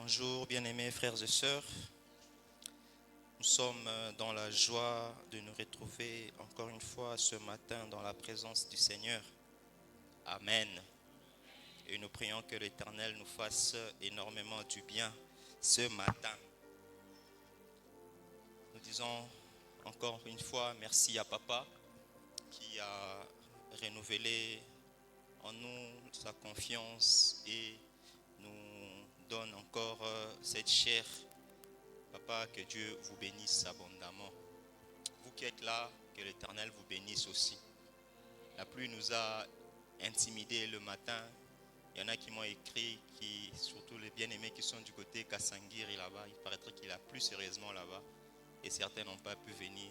Bonjour bien-aimés frères et sœurs, nous sommes dans la joie de nous retrouver encore une fois ce matin dans la présence du Seigneur. Amen. Et nous prions que l'Éternel nous fasse énormément du bien ce matin. Nous disons encore une fois merci à Papa qui a renouvelé en nous sa confiance et nous donne encore cette chair. Papa, que Dieu vous bénisse abondamment. Vous qui êtes là, que l'Éternel vous bénisse aussi. La pluie nous a intimidés le matin. Il y en a qui m'ont écrit, surtout les bien-aimés qui sont du côté Kassangiri là-bas. Il paraîtrait qu'il a plu sérieusement là-bas. Et certains n'ont pas pu venir.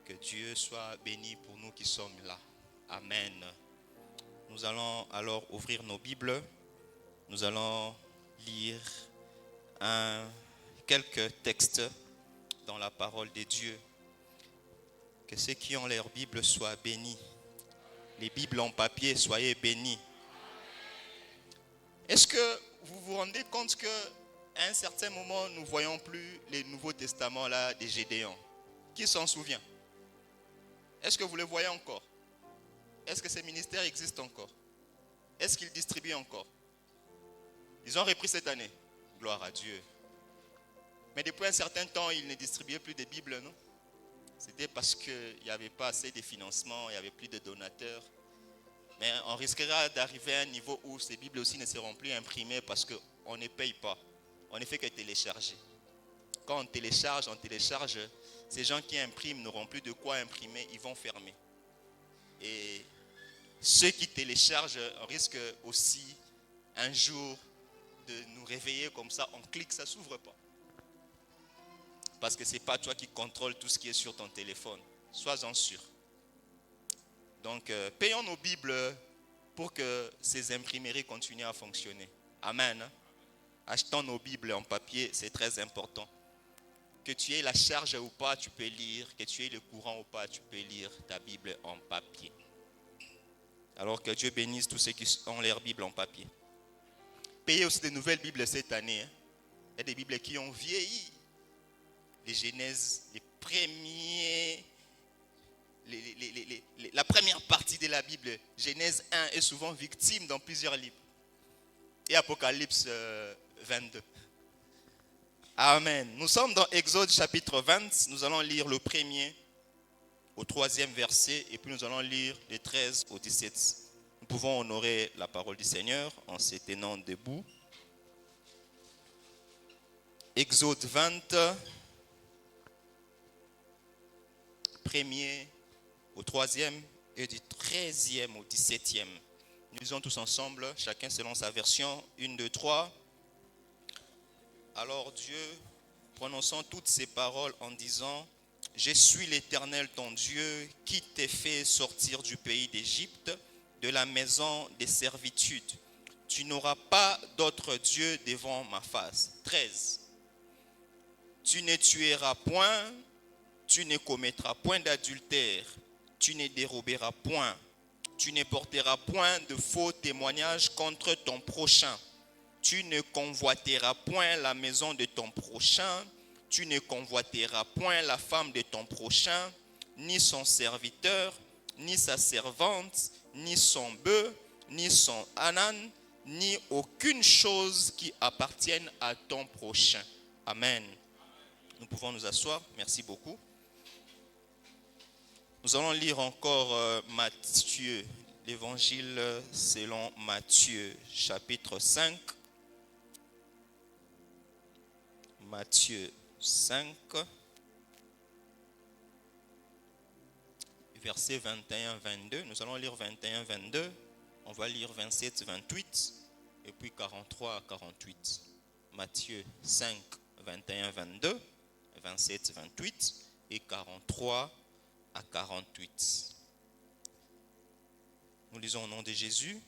Que Dieu soit béni pour nous qui sommes là. Amen. Nous allons alors ouvrir nos Bibles. Nous allons lire quelques textes dans la parole de Dieu. Que ceux qui ont leur Bible soient bénis. Les Bibles en papier, soyez bénis. Est-ce que vous vous rendez compte qu'à un certain moment, nous ne voyons plus les Nouveaux Testaments là des Gédéons? Qui s'en souvient? Est-ce que vous les voyez encore? Est-ce que ces ministères existent encore? Est-ce qu'ils distribuent encore? Ils ont repris cette année. Gloire à Dieu. Mais depuis un certain temps, ils ne distribuaient plus de Bibles, non? C'était parce qu'il n'y avait pas assez de financement, il n'y avait plus de donateurs. Mais on risquera d'arriver à un niveau où ces Bibles aussi ne seront plus imprimées parce qu'on ne paye pas. On ne fait que télécharger. Quand on télécharge, ces gens qui impriment n'auront plus de quoi imprimer, ils vont fermer. Et ceux qui téléchargent, on risque aussi un jour de nous réveiller comme ça, on clique, ça ne s'ouvre pas. Parce que ce n'est pas toi qui contrôle tout ce qui est sur ton téléphone. Sois-en sûr. Donc, payons nos Bibles pour que ces imprimeries continuent à fonctionner. Amen. Achetons nos Bibles en papier, c'est très important. Que tu aies la charge ou pas, tu peux lire. Que tu aies le courant ou pas, tu peux lire ta Bible en papier. Alors que Dieu bénisse tous ceux qui ont leur Bible en papier. Payez aussi de nouvelles Bibles cette année. Il y a des Bibles qui ont vieilli. Les Genèses, les premiers, la première partie de la Bible, Genèse 1, est souvent victime dans plusieurs livres. Et Apocalypse 22. Amen. Nous sommes dans Exode chapitre 20. Nous allons lire le premier au 3e verset et puis nous allons lire les 13 au 17. Nous pouvons honorer la parole du Seigneur en se tenant debout. Exode 20. Premier au 3e et du 13e au 17e. Nous lisons tous ensemble, chacun selon sa version. 1, 2, 3. Alors Dieu, prononçant toutes ces paroles en disant: Je suis l'Éternel ton Dieu qui t'ai fait sortir du pays d'Égypte, de la maison des servitudes. Tu n'auras pas d'autre Dieu devant ma face. 13. Tu ne tueras point. Tu ne commettras point d'adultère, tu ne déroberas point, tu ne porteras point de faux témoignages contre ton prochain, tu ne convoiteras point la maison de ton prochain, tu ne convoiteras point la femme de ton prochain, ni son serviteur, ni sa servante, ni son bœuf, ni son âne, ni aucune chose qui appartienne à ton prochain. Amen. Nous pouvons nous asseoir. Merci beaucoup. Nous allons lire encore Matthieu, l'évangile selon Matthieu, chapitre 5. Matthieu 5, versets 21-22. Nous allons lire 21-22. On va lire 27-28 et puis 43-48. Matthieu 5, 21-22, 27-28 et 43 à 48. Nous lisons au nom de Jésus.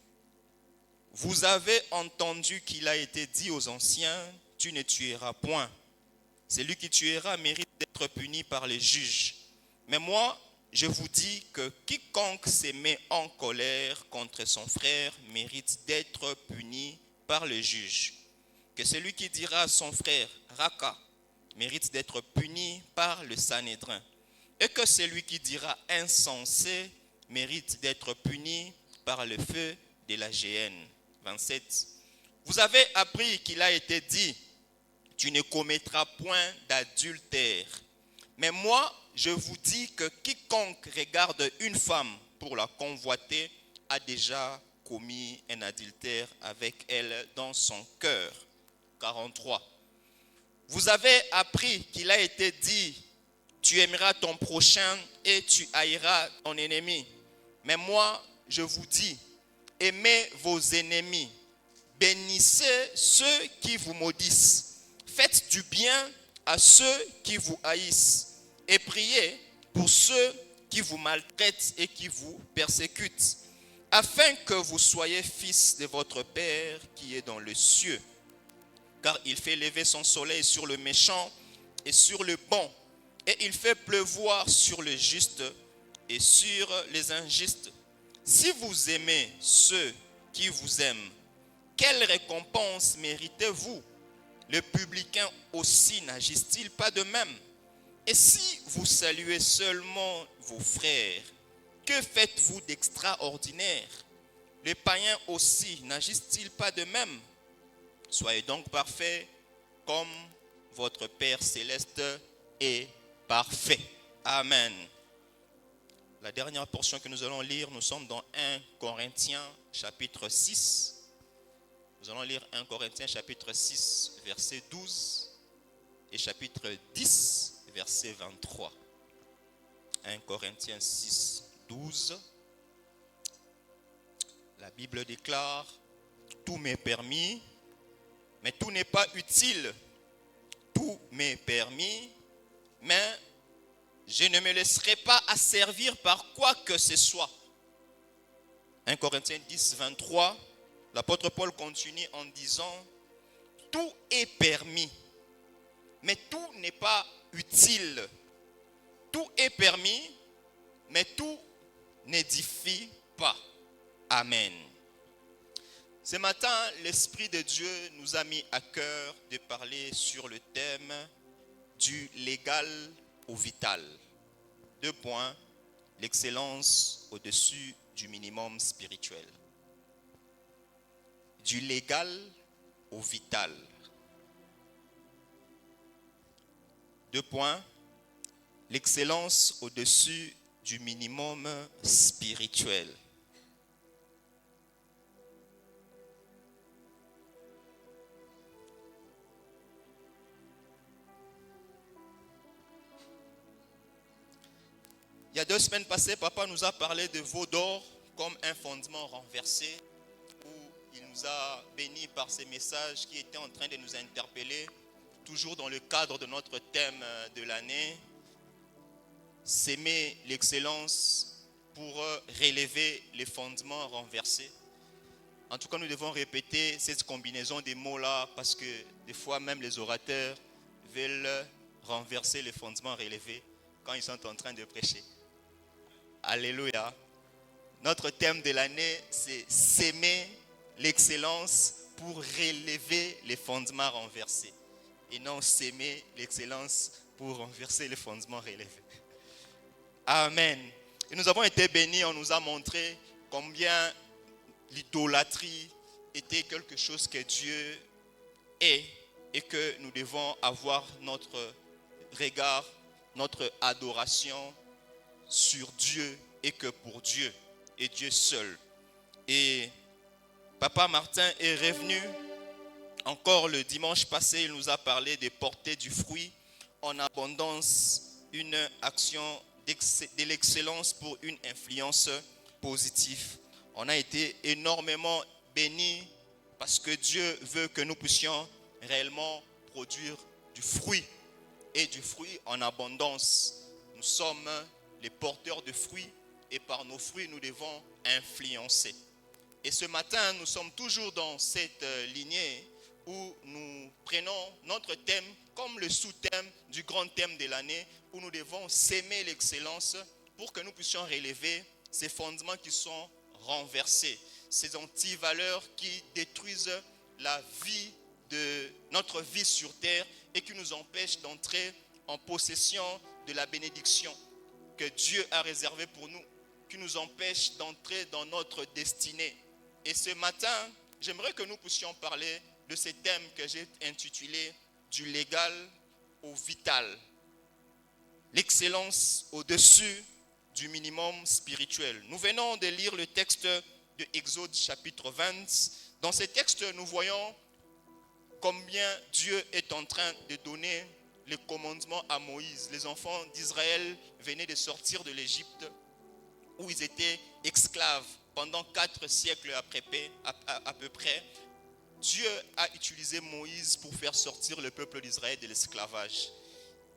Vous avez entendu qu'il a été dit aux anciens: tu ne tueras point. Celui qui tuera mérite d'être puni par les juges. Mais moi, je vous dis que quiconque se met en colère contre son frère mérite d'être puni par le juge. que celui qui dira à son frère Raka mérite d'être puni par le Sanhédrin, et que celui qui dira insensé mérite d'être puni par le feu de la géhenne. 27. Vous avez appris qu'il a été dit, tu ne commettras point d'adultère. Mais moi, je vous dis que quiconque regarde une femme pour la convoiter a déjà commis un adultère avec elle dans son cœur. 43. Vous avez appris qu'il a été dit, tu aimeras ton prochain et tu haïras ton ennemi. Mais moi, je vous dis, aimez vos ennemis, bénissez ceux qui vous maudissent, faites du bien à ceux qui vous haïssent et priez pour ceux qui vous maltraitent et qui vous persécutent, afin que vous soyez fils de votre Père qui est dans les cieux. Car il fait lever son soleil sur le méchant et sur le bon, et il fait pleuvoir sur le juste et sur les injustes. Si vous aimez ceux qui vous aiment, quelle récompense méritez-vous? Le publicain aussi n'agisse-t-il pas de même? Et si vous saluez seulement vos frères, que faites-vous d'extraordinaire? Les païens aussi n'agissent-ils pas de même? Soyez donc parfaits comme votre Père céleste est parfait. Amen. La dernière portion que nous allons lire, nous sommes dans 1 Corinthiens chapitre 6. Nous allons lire 1 Corinthiens chapitre 6, verset 12 et chapitre 10, verset 23. 1 Corinthiens 6, 12. La Bible déclare, tout m'est permis, mais tout n'est pas utile. Tout m'est permis, mais je ne me laisserai pas asservir par quoi que ce soit. 1 Corinthiens 10, 23. L'apôtre Paul continue en disant, tout est permis, mais tout n'est pas utile. Tout est permis, mais tout n'édifie pas. Amen. Ce matin, l'Esprit de Dieu nous a mis à cœur de parler sur le thème du légal au vital. 2 points, l'excellence au-dessus du minimum spirituel. Du légal au vital. 2 points, l'excellence au-dessus du minimum spirituel. Il y a 2 semaines passées, papa nous a parlé de veau d'or comme un fondement renversé, où il nous a bénis par ces messages qui étaient en train de nous interpeller, toujours dans le cadre de notre thème de l'année, s'aimer l'excellence pour relever les fondements renversés. En tout cas, nous devons répéter cette combinaison des mots-là parce que des fois, même les orateurs veulent renverser les fondements relevés quand ils sont en train de prêcher. Alléluia. Notre thème de l'année, c'est s'aimer l'excellence pour relever les fondements renversés. Et non s'aimer l'excellence pour renverser les fondements relevés. Amen. Et nous avons été bénis, on nous a montré combien l'idolâtrie était quelque chose que Dieu est et que nous devons avoir notre regard, notre adoration sur Dieu et que pour Dieu et Dieu seul. Et Papa Martin est revenu encore le dimanche passé, il nous a parlé de porter du fruit en abondance, une action de l'excellence pour une influence positive. On a été énormément bénis parce que Dieu veut que nous puissions réellement produire du fruit et du fruit en abondance. Nous sommes les porteurs de fruits et par nos fruits nous devons influencer. Et ce matin nous sommes toujours dans cette lignée où nous prenons notre thème comme le sous-thème du grand thème de l'année, où nous devons s'aimer l'excellence pour que nous puissions relever ces fondements qui sont renversés, ces antivaleurs qui détruisent la vie de notre vie sur terre et qui nous empêche d'entrer en possession de la bénédiction que Dieu a réservée pour nous, qui nous empêche d'entrer dans notre destinée. Et ce matin, j'aimerais que nous puissions parler de ce thème que j'ai intitulé « Du légal au vital ». L'excellence au-dessus du minimum spirituel. Nous venons de lire le texte de Exode chapitre 20. Dans ce texte, nous voyons combien Dieu est en train de donner les commandements à Moïse. Les enfants d'Israël venaient de sortir de l'Égypte où ils étaient esclaves pendant 4 siècles à peu près. Dieu a utilisé Moïse pour faire sortir le peuple d'Israël de l'esclavage.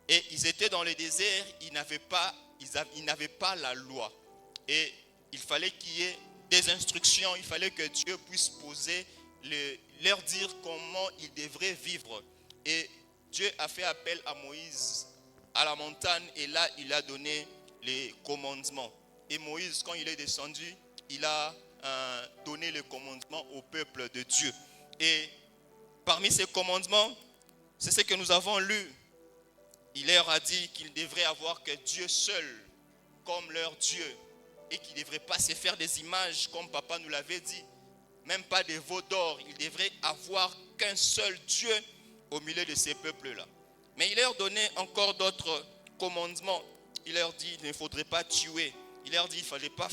Et ils étaient dans le désert, ils n'avaient pas la loi. Et il fallait qu'il y ait des instructions, il fallait que Dieu puisse leur dire comment ils devraient vivre. Et Dieu a fait appel à Moïse à la montagne et là il a donné les commandements. Et Moïse, quand il est descendu, il a donné le commandement au peuple de Dieu. Et parmi ces commandements, c'est ce que nous avons lu. Il leur a dit qu'ils devraient avoir que Dieu seul comme leur Dieu et qu'ils ne devraient pas se faire des images comme papa nous l'avait dit, même pas des veaux d'or. Ils devraient avoir qu'un seul Dieu au milieu de ces peuples-là. Mais il leur donnait encore d'autres commandements. Il leur dit qu'il ne faudrait pas tuer. Il leur dit qu'il ne fallait pas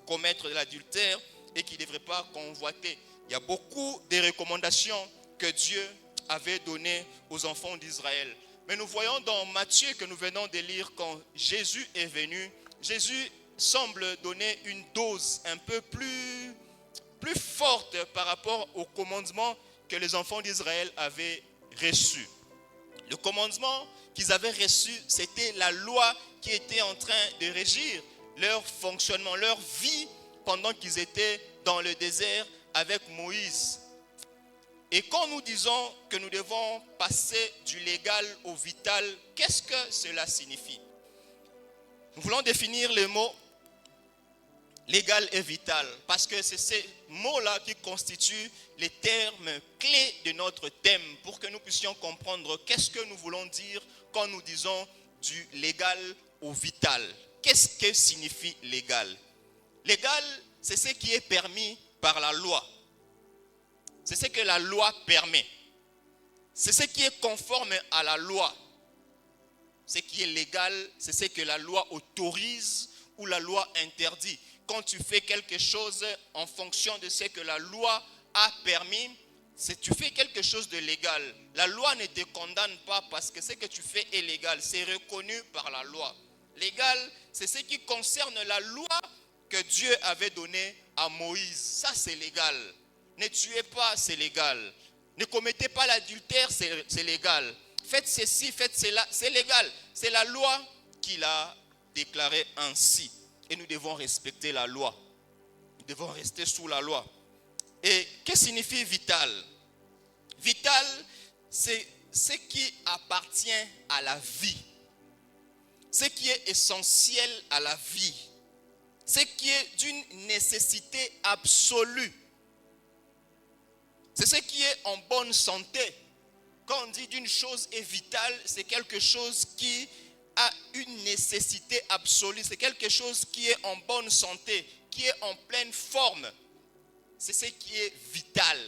commettre de l'adultère et qu'ils ne devraient pas convoiter. Il y a beaucoup de recommandations que Dieu avait données aux enfants d'Israël. Mais nous voyons dans Matthieu que nous venons de lire, quand Jésus est venu, Jésus semble donner une dose un peu plus forte par rapport au commandement que les enfants d'Israël avaient reçu. Le commandement qu'ils avaient reçu, c'était la loi qui était en train de régir leur fonctionnement, leur vie pendant qu'ils étaient dans le désert avec Moïse. Et quand nous disons que nous devons passer du légal au vital, qu'est-ce que cela signifie? Nous voulons définir les mots légal et vital, parce que c'est ces mots-là qui constituent les termes clés de notre thème, pour que nous puissions comprendre qu'est-ce que nous voulons dire quand nous disons du légal au vital. Qu'est-ce que signifie légal? Légal, c'est ce qui est permis par la loi. C'est ce que la loi permet. C'est ce qui est conforme à la loi. Ce qui est légal, c'est ce que la loi autorise ou la loi interdit. Quand tu fais quelque chose en fonction de ce que la loi a permis, tu fais quelque chose de légal. La loi ne te condamne pas parce que ce que tu fais est légal. C'est reconnu par la loi. Légal, c'est ce qui concerne la loi que Dieu avait donnée à Moïse. Ça, c'est légal. Ne tuez pas, c'est légal. Ne commettez pas l'adultère, c'est légal. Faites ceci, faites cela, c'est légal. C'est la loi qui l'a déclaré ainsi. Et nous devons respecter la loi. Nous devons rester sous la loi. Et qu'est-ce que signifie vital? Vital, c'est ce qui appartient à la vie. Ce qui est essentiel à la vie. Ce qui est d'une nécessité absolue. C'est ce qui est en bonne santé. Quand on dit d'une chose est vitale, c'est quelque chose qui a une nécessité absolue. C'est quelque chose qui est en bonne santé, qui est en pleine forme. C'est ce qui est vital.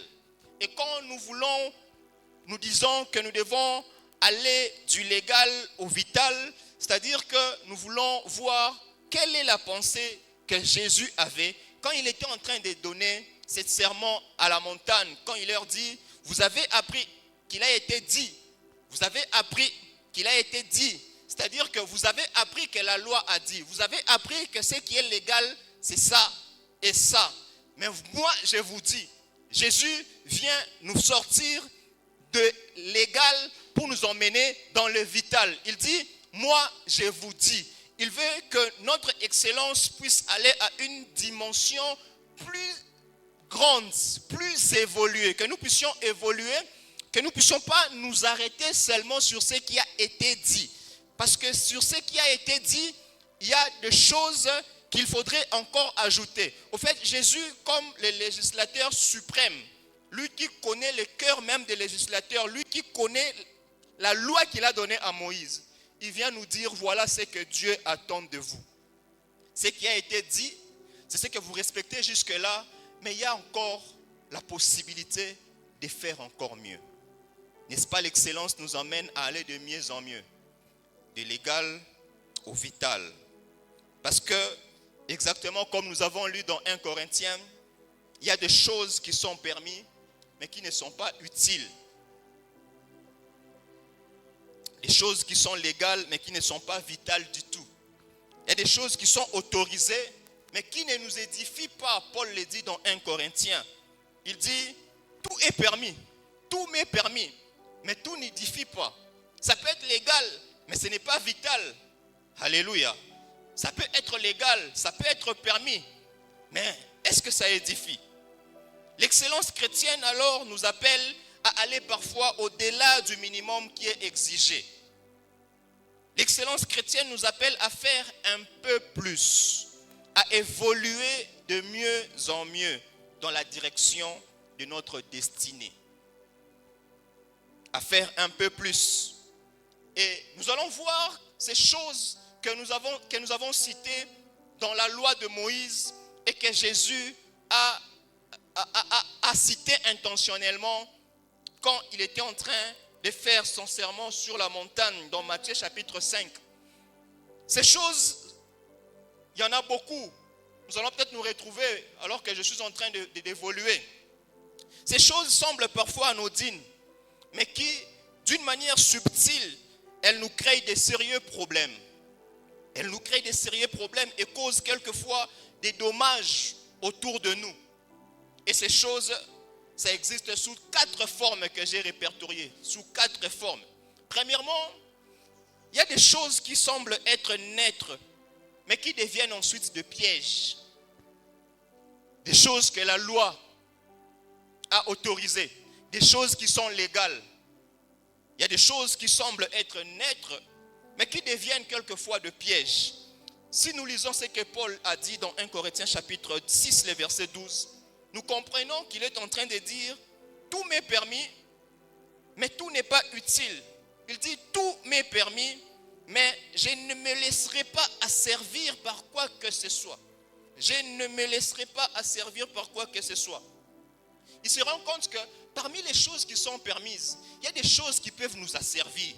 Et quand nous disons que nous devons aller du légal au vital, c'est-à-dire que nous voulons voir quelle est la pensée que Jésus avait quand il était en train de donner ce sermon à la montagne, quand il leur dit, vous avez appris qu'il a été dit, vous avez appris qu'il a été dit, c'est-à-dire que vous avez appris que la loi a dit, vous avez appris que ce qui est légal, c'est ça et ça. Mais moi, je vous dis, Jésus vient nous sortir de légal pour nous emmener dans le vital. Il dit, moi, je vous dis, il veut que notre excellence puisse aller à une dimension plus grande, plus évoluée, que nous puissions évoluer, que nous ne puissions pas nous arrêter seulement sur ce qui a été dit. Parce que sur ce qui a été dit, il y a des choses qu'il faudrait encore ajouter. Au fait, Jésus, comme le législateur suprême, lui qui connaît le cœur même des législateurs, lui qui connaît la loi qu'il a donnée à Moïse, il vient nous dire, voilà ce que Dieu attend de vous. Ce qui a été dit, c'est ce que vous respectez jusque-là, mais il y a encore la possibilité de faire encore mieux. N'est-ce pas, l'excellence nous emmène à aller de mieux en mieux, de l'égal au vital. Parce que, exactement comme nous avons lu dans 1 Corinthiens, il y a des choses qui sont permises, mais qui ne sont pas utiles. Des choses qui sont légales, mais qui ne sont pas vitales du tout. Il y a des choses qui sont autorisées, mais qui ne nous édifient pas. Paul le dit dans 1 Corinthiens. Il dit, tout est permis, tout m'est permis, mais tout n'édifie pas. Ça peut être légal, mais ce n'est pas vital. Alléluia. Ça peut être légal, ça peut être permis, mais est-ce que ça édifie? L'excellence chrétienne alors nous appelle à aller parfois au-delà du minimum qui est exigé. L'excellence chrétienne nous appelle à faire un peu plus, à évoluer de mieux en mieux dans la direction de notre destinée. À faire un peu plus. Et nous allons voir ces choses que nous avons citées dans la loi de Moïse et que Jésus a cité intentionnellement quand il était en train de faire son sermon sur la montagne dans Matthieu chapitre 5. Ces choses, il y en a beaucoup. Nous allons peut-être nous retrouver alors que je suis en train d'évoluer. Ces choses semblent parfois anodines, mais qui, d'une manière subtile, elles nous créent des sérieux problèmes. Elles nous créent des sérieux problèmes et causent quelquefois des dommages autour de nous. Et ces choses, ça existe sous 4 formes que j'ai répertoriées. Sous 4 formes. Premièrement, il y a des choses qui semblent être neutres, mais qui deviennent ensuite de pièges. Des choses que la loi a autorisées. Des choses qui sont légales. Il y a des choses qui semblent être neutres, mais qui deviennent quelquefois de pièges. Si nous lisons ce que Paul a dit dans 1 Corinthiens chapitre 6, le verset 12, nous comprenons qu'il est en train de dire, tout m'est permis, mais tout n'est pas utile. Il dit, tout m'est permis, mais je ne me laisserai pas asservir par quoi que ce soit. Je ne me laisserai pas asservir par quoi que ce soit. Il se rend compte que parmi les choses qui sont permises, il y a des choses qui peuvent nous asservir.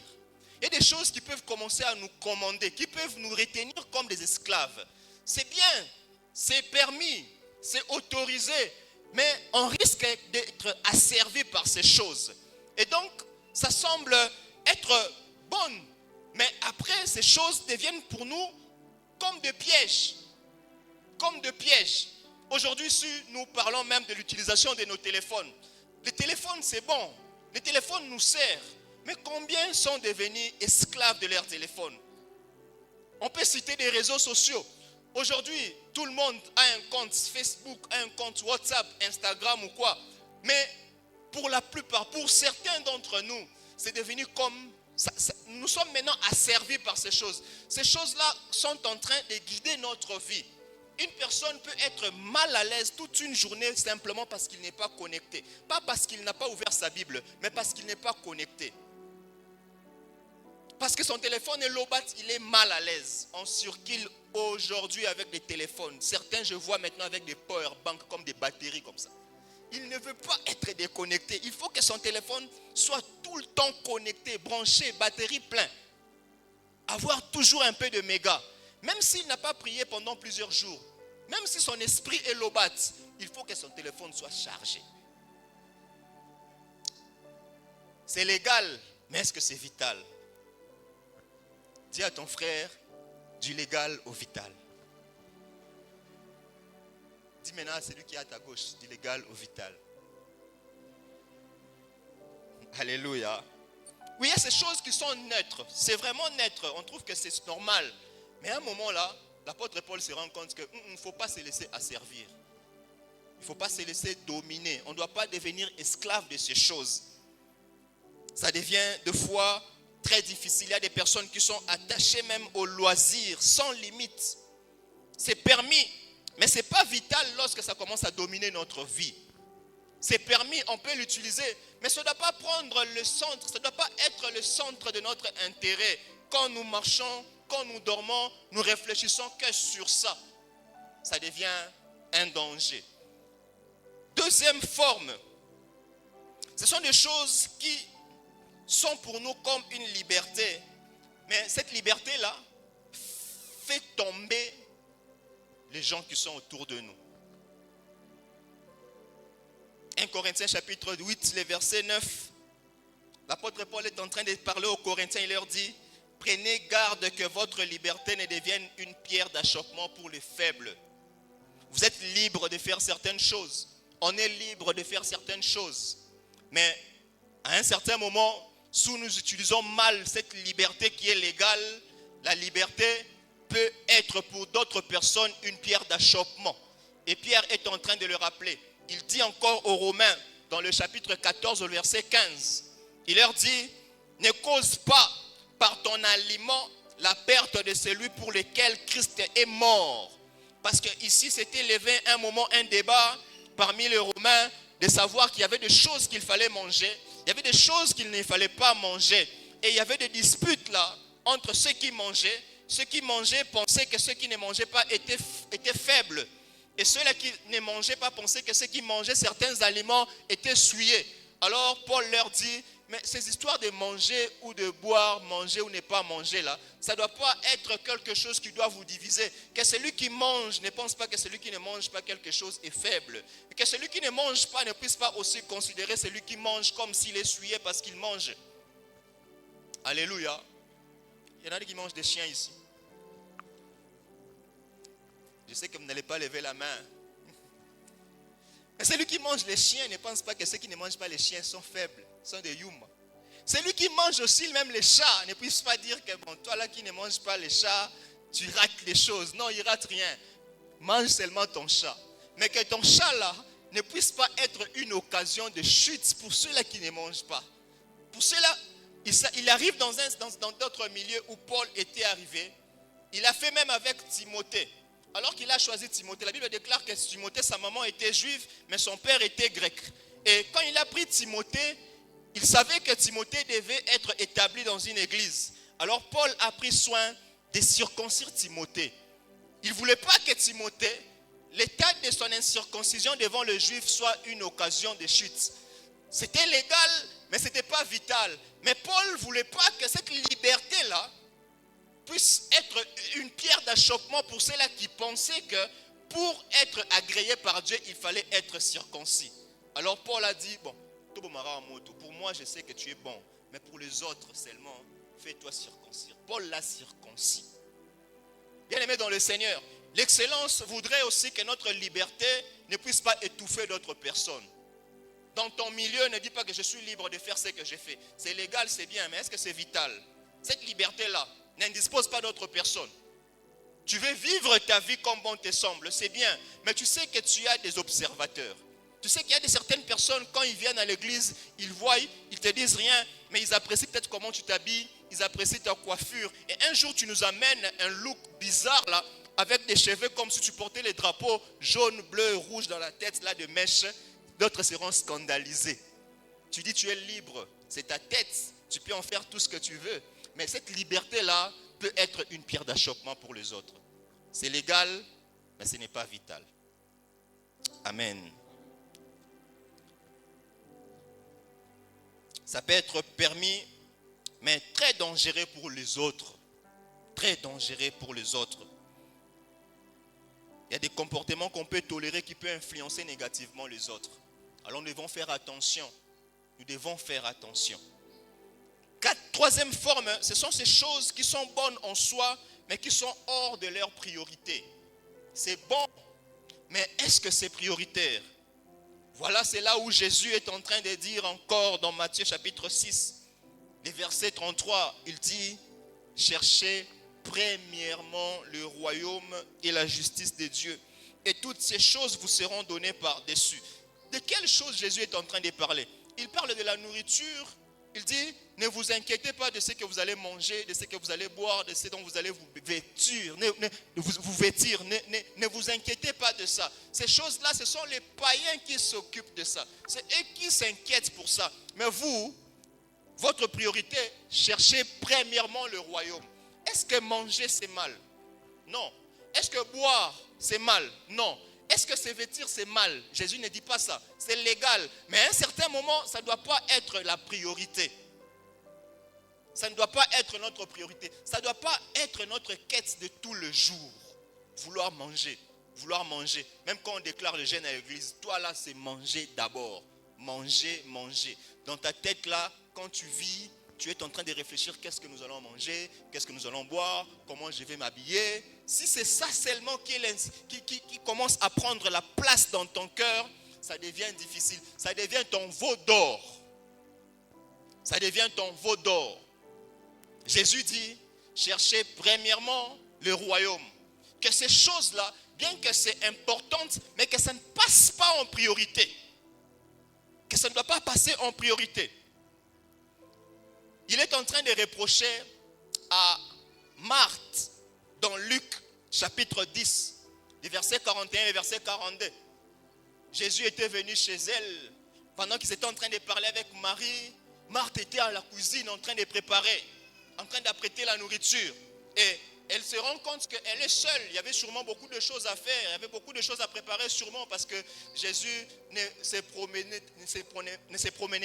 Il y a des choses qui peuvent commencer à nous commander, qui peuvent nous retenir comme des esclaves. C'est bien, c'est permis, c'est autorisé, mais on risque d'être asservi par ces choses. Et donc, ça semble être bon, mais après, ces choses deviennent pour nous comme des pièges. Comme des pièges. Aujourd'hui, si nous parlons même de l'utilisation de nos téléphones, les téléphones, c'est bon. Les téléphones nous servent. Mais combien sont devenus esclaves de leur téléphone? On peut citer des réseaux sociaux. Aujourd'hui, tout le monde a un compte Facebook, un compte WhatsApp, Instagram ou quoi. Mais pour la plupart, pour certains d'entre nous, c'est devenu comme... nous sommes maintenant asservis par ces choses. Ces choses-là sont en train de guider notre vie. Une personne peut être mal à l'aise toute une journée simplement parce qu'il n'est pas connecté. Pas parce qu'il n'a pas ouvert sa Bible, mais parce qu'il n'est pas connecté. Parce que son téléphone est low-bat, il est mal à l'aise. On circule aujourd'hui avec des téléphones. Certains, je vois maintenant avec des power banks comme des batteries comme ça. Il ne veut pas être déconnecté. Il faut que son téléphone soit tout le temps connecté, branché, batterie plein. Avoir toujours un peu de méga. Même s'il n'a pas prié pendant plusieurs jours, même si son esprit est low-bat, il faut que son téléphone soit chargé. C'est légal, mais est-ce que c'est vital? Dis à ton frère, du légal au vital. Dis maintenant à celui qui est à ta gauche, du légal au vital. Alléluia. Oui, il y a ces choses qui sont neutres. C'est vraiment neutre. On trouve que c'est normal. Mais à un moment là, l'apôtre Paul se rend compte qu'il ne faut pas se laisser asservir. Il ne faut pas se laisser dominer. On ne doit pas devenir esclave de ces choses. Ça devient de fois très difficile. Il y a des personnes qui sont attachées même au loisir, sans limite. C'est permis, mais ce n'est pas vital lorsque ça commence à dominer notre vie. C'est permis, on peut l'utiliser, mais ça ne doit pas prendre le centre, ça ne doit pas être le centre de notre intérêt. Quand nous marchons, quand nous dormons, nous réfléchissons que sur ça. Ça devient un danger. Deuxième forme, ce sont des choses qui sont pour nous comme une liberté. Mais cette liberté-là fait tomber les gens qui sont autour de nous. 1 Corinthiens chapitre 8, le verset 9. L'apôtre Paul est en train de parler aux Corinthiens. Il leur dit, prenez garde que votre liberté ne devienne une pierre d'achoppement pour les faibles. Vous êtes libre de faire certaines choses. On est libre de faire certaines choses. Mais à un certain moment, si nous utilisons mal cette liberté qui est légale, la liberté peut être pour d'autres personnes une pierre d'achoppement. Et Pierre est en train de le rappeler. Il dit encore aux Romains, dans le chapitre 14, au verset 15, il leur dit, ne cause pas par ton aliment la perte de celui pour lequel Christ est mort. Parce qu'ici, s'était levé un moment, un débat parmi les Romains, de savoir qu'il y avait des choses qu'il fallait manger, il y avait des choses qu'il ne fallait pas manger. Et il y avait des disputes là, entre ceux qui mangeaient. Ceux qui mangeaient pensaient que ceux qui ne mangeaient pas étaient faibles. Et ceux-là qui ne mangeaient pas pensaient que ceux qui mangeaient certains aliments étaient souillés. Alors Paul leur dit, mais ces histoires de manger ou de boire, manger ou ne pas manger là, ça ne doit pas être quelque chose qui doit vous diviser. Que celui qui mange ne pense pas que celui qui ne mange pas quelque chose est faible. Et que celui qui ne mange pas ne puisse pas aussi considérer celui qui mange comme s'il est souillé parce qu'il mange. Alléluia. Il y en a qui mangent des chiens ici. Je sais que vous n'allez pas lever la main. Mais celui qui mange les chiens ne pense pas que ceux qui ne mangent pas les chiens sont faibles, sont des yuma. Celui qui mange aussi même les chats ne puisse pas dire que bon, toi là qui ne manges pas les chats, tu rates les choses. Non, il rate rien. Mange seulement ton chat. Mais que ton chat là ne puisse pas être une occasion de chute pour ceux-là qui ne mangent pas. Pour ceux-là, il arrive dans d'autres milieux où Paul était arrivé. Il a fait même avec Timothée. Alors qu'il a choisi Timothée, la Bible déclare que Timothée, sa maman était juive, mais son père était grec. Et quand il a pris Timothée, il savait que Timothée devait être établi dans une église. Alors Paul a pris soin de circoncire Timothée. Il ne voulait pas que Timothée, l'état de son incirconcision devant le juif soit une occasion de chute. C'était légal, mais ce n'était pas vital. Mais Paul ne voulait pas que cette liberté-là puisse être une pierre d'achoppement pour ceux-là qui pensaient que pour être agréé par Dieu, il fallait être circoncis. Alors Paul a dit, bon, pour moi je sais que tu es bon, mais pour les autres seulement, fais-toi circoncis. Paul l'a circoncis. Bien aimé dans le Seigneur, l'excellence voudrait aussi que notre liberté ne puisse pas étouffer d'autres personnes. Dans ton milieu, ne dis pas que je suis libre de faire ce que j'ai fait. C'est légal, c'est bien, mais est-ce que c'est vital? Cette liberté-là n'indispose pas d'autres personnes. Tu veux vivre ta vie comme bon te semble, c'est bien, mais tu sais que tu as des observateurs. Tu sais qu'il y a certaines personnes, quand ils viennent à l'église, ils voient, ils te disent rien, mais ils apprécient peut-être comment tu t'habilles, ils apprécient ta coiffure. Et un jour, tu nous amènes un look bizarre là, avec des cheveux comme si tu portais les drapeaux jaune, bleu, rouge dans la tête là de mèche. D'autres seront scandalisés. Tu dis tu es libre, c'est ta tête, tu peux en faire tout ce que tu veux. Mais cette liberté-là peut être une pierre d'achoppement pour les autres. C'est légal, mais ce n'est pas vital. Amen. Ça peut être permis, mais très dangereux pour les autres. Très dangereux pour les autres. Il y a des comportements qu'on peut tolérer qui peuvent influencer négativement les autres. Alors nous devons faire attention. Nous devons faire attention. Troisième forme, ce sont ces choses qui sont bonnes en soi, mais qui sont hors de leur priorité. C'est bon, mais est-ce que c'est prioritaire? Voilà, c'est là où Jésus est en train de dire encore dans Matthieu chapitre 6, les versets 33, il dit, cherchez premièrement le royaume et la justice de Dieu, et toutes ces choses vous seront données par-dessus. De quelle chose Jésus est en train de parler? Il parle de la nourriture Il dit, ne vous inquiétez pas de ce que vous allez manger, de ce que vous allez boire, de ce dont vous allez vous vêtir. Ne vous inquiétez pas de ça. Ces choses-là, ce sont les païens qui s'occupent de ça. C'est eux qui s'inquiètent pour ça. Mais vous, votre priorité, cherchez premièrement le royaume. Est-ce que manger, c'est mal? Non. Est-ce que boire, c'est mal? Non. Est-ce que se vêtir, c'est mal? Jésus ne dit pas ça. C'est légal. Mais à un certain moment, ça ne doit pas être la priorité. Ça ne doit pas être notre priorité. Ça ne doit pas être notre quête de tout le jour. Vouloir manger. Vouloir manger. Même quand on déclare le jeûne à l'église, toi là, c'est manger d'abord. Manger, manger. Dans ta tête là, quand tu vis, tu es en train de réfléchir qu'est-ce que nous allons manger, qu'est-ce que nous allons boire, comment je vais m'habiller. Si c'est ça seulement qui commence à prendre la place dans ton cœur, ça devient difficile. Ça devient ton veau d'or. Ça devient ton veau d'or. Jésus dit, cherchez premièrement le royaume. Que ces choses-là, bien que c'est important, mais que ça ne passe pas en priorité. Que ça ne doit pas passer en priorité. Il est en train de reprocher à Marthe, dans Luc chapitre 10, les versets 41 et verset 42. Jésus était venu chez elle, pendant qu'ils étaient en train de parler avec Marie. Marthe était à la cuisine en train de préparer, en train d'apprêter la nourriture. Et elle se rend compte qu'elle est seule. Il y avait sûrement beaucoup de choses à faire, il y avait beaucoup de choses à préparer sûrement parce que Jésus ne se promenait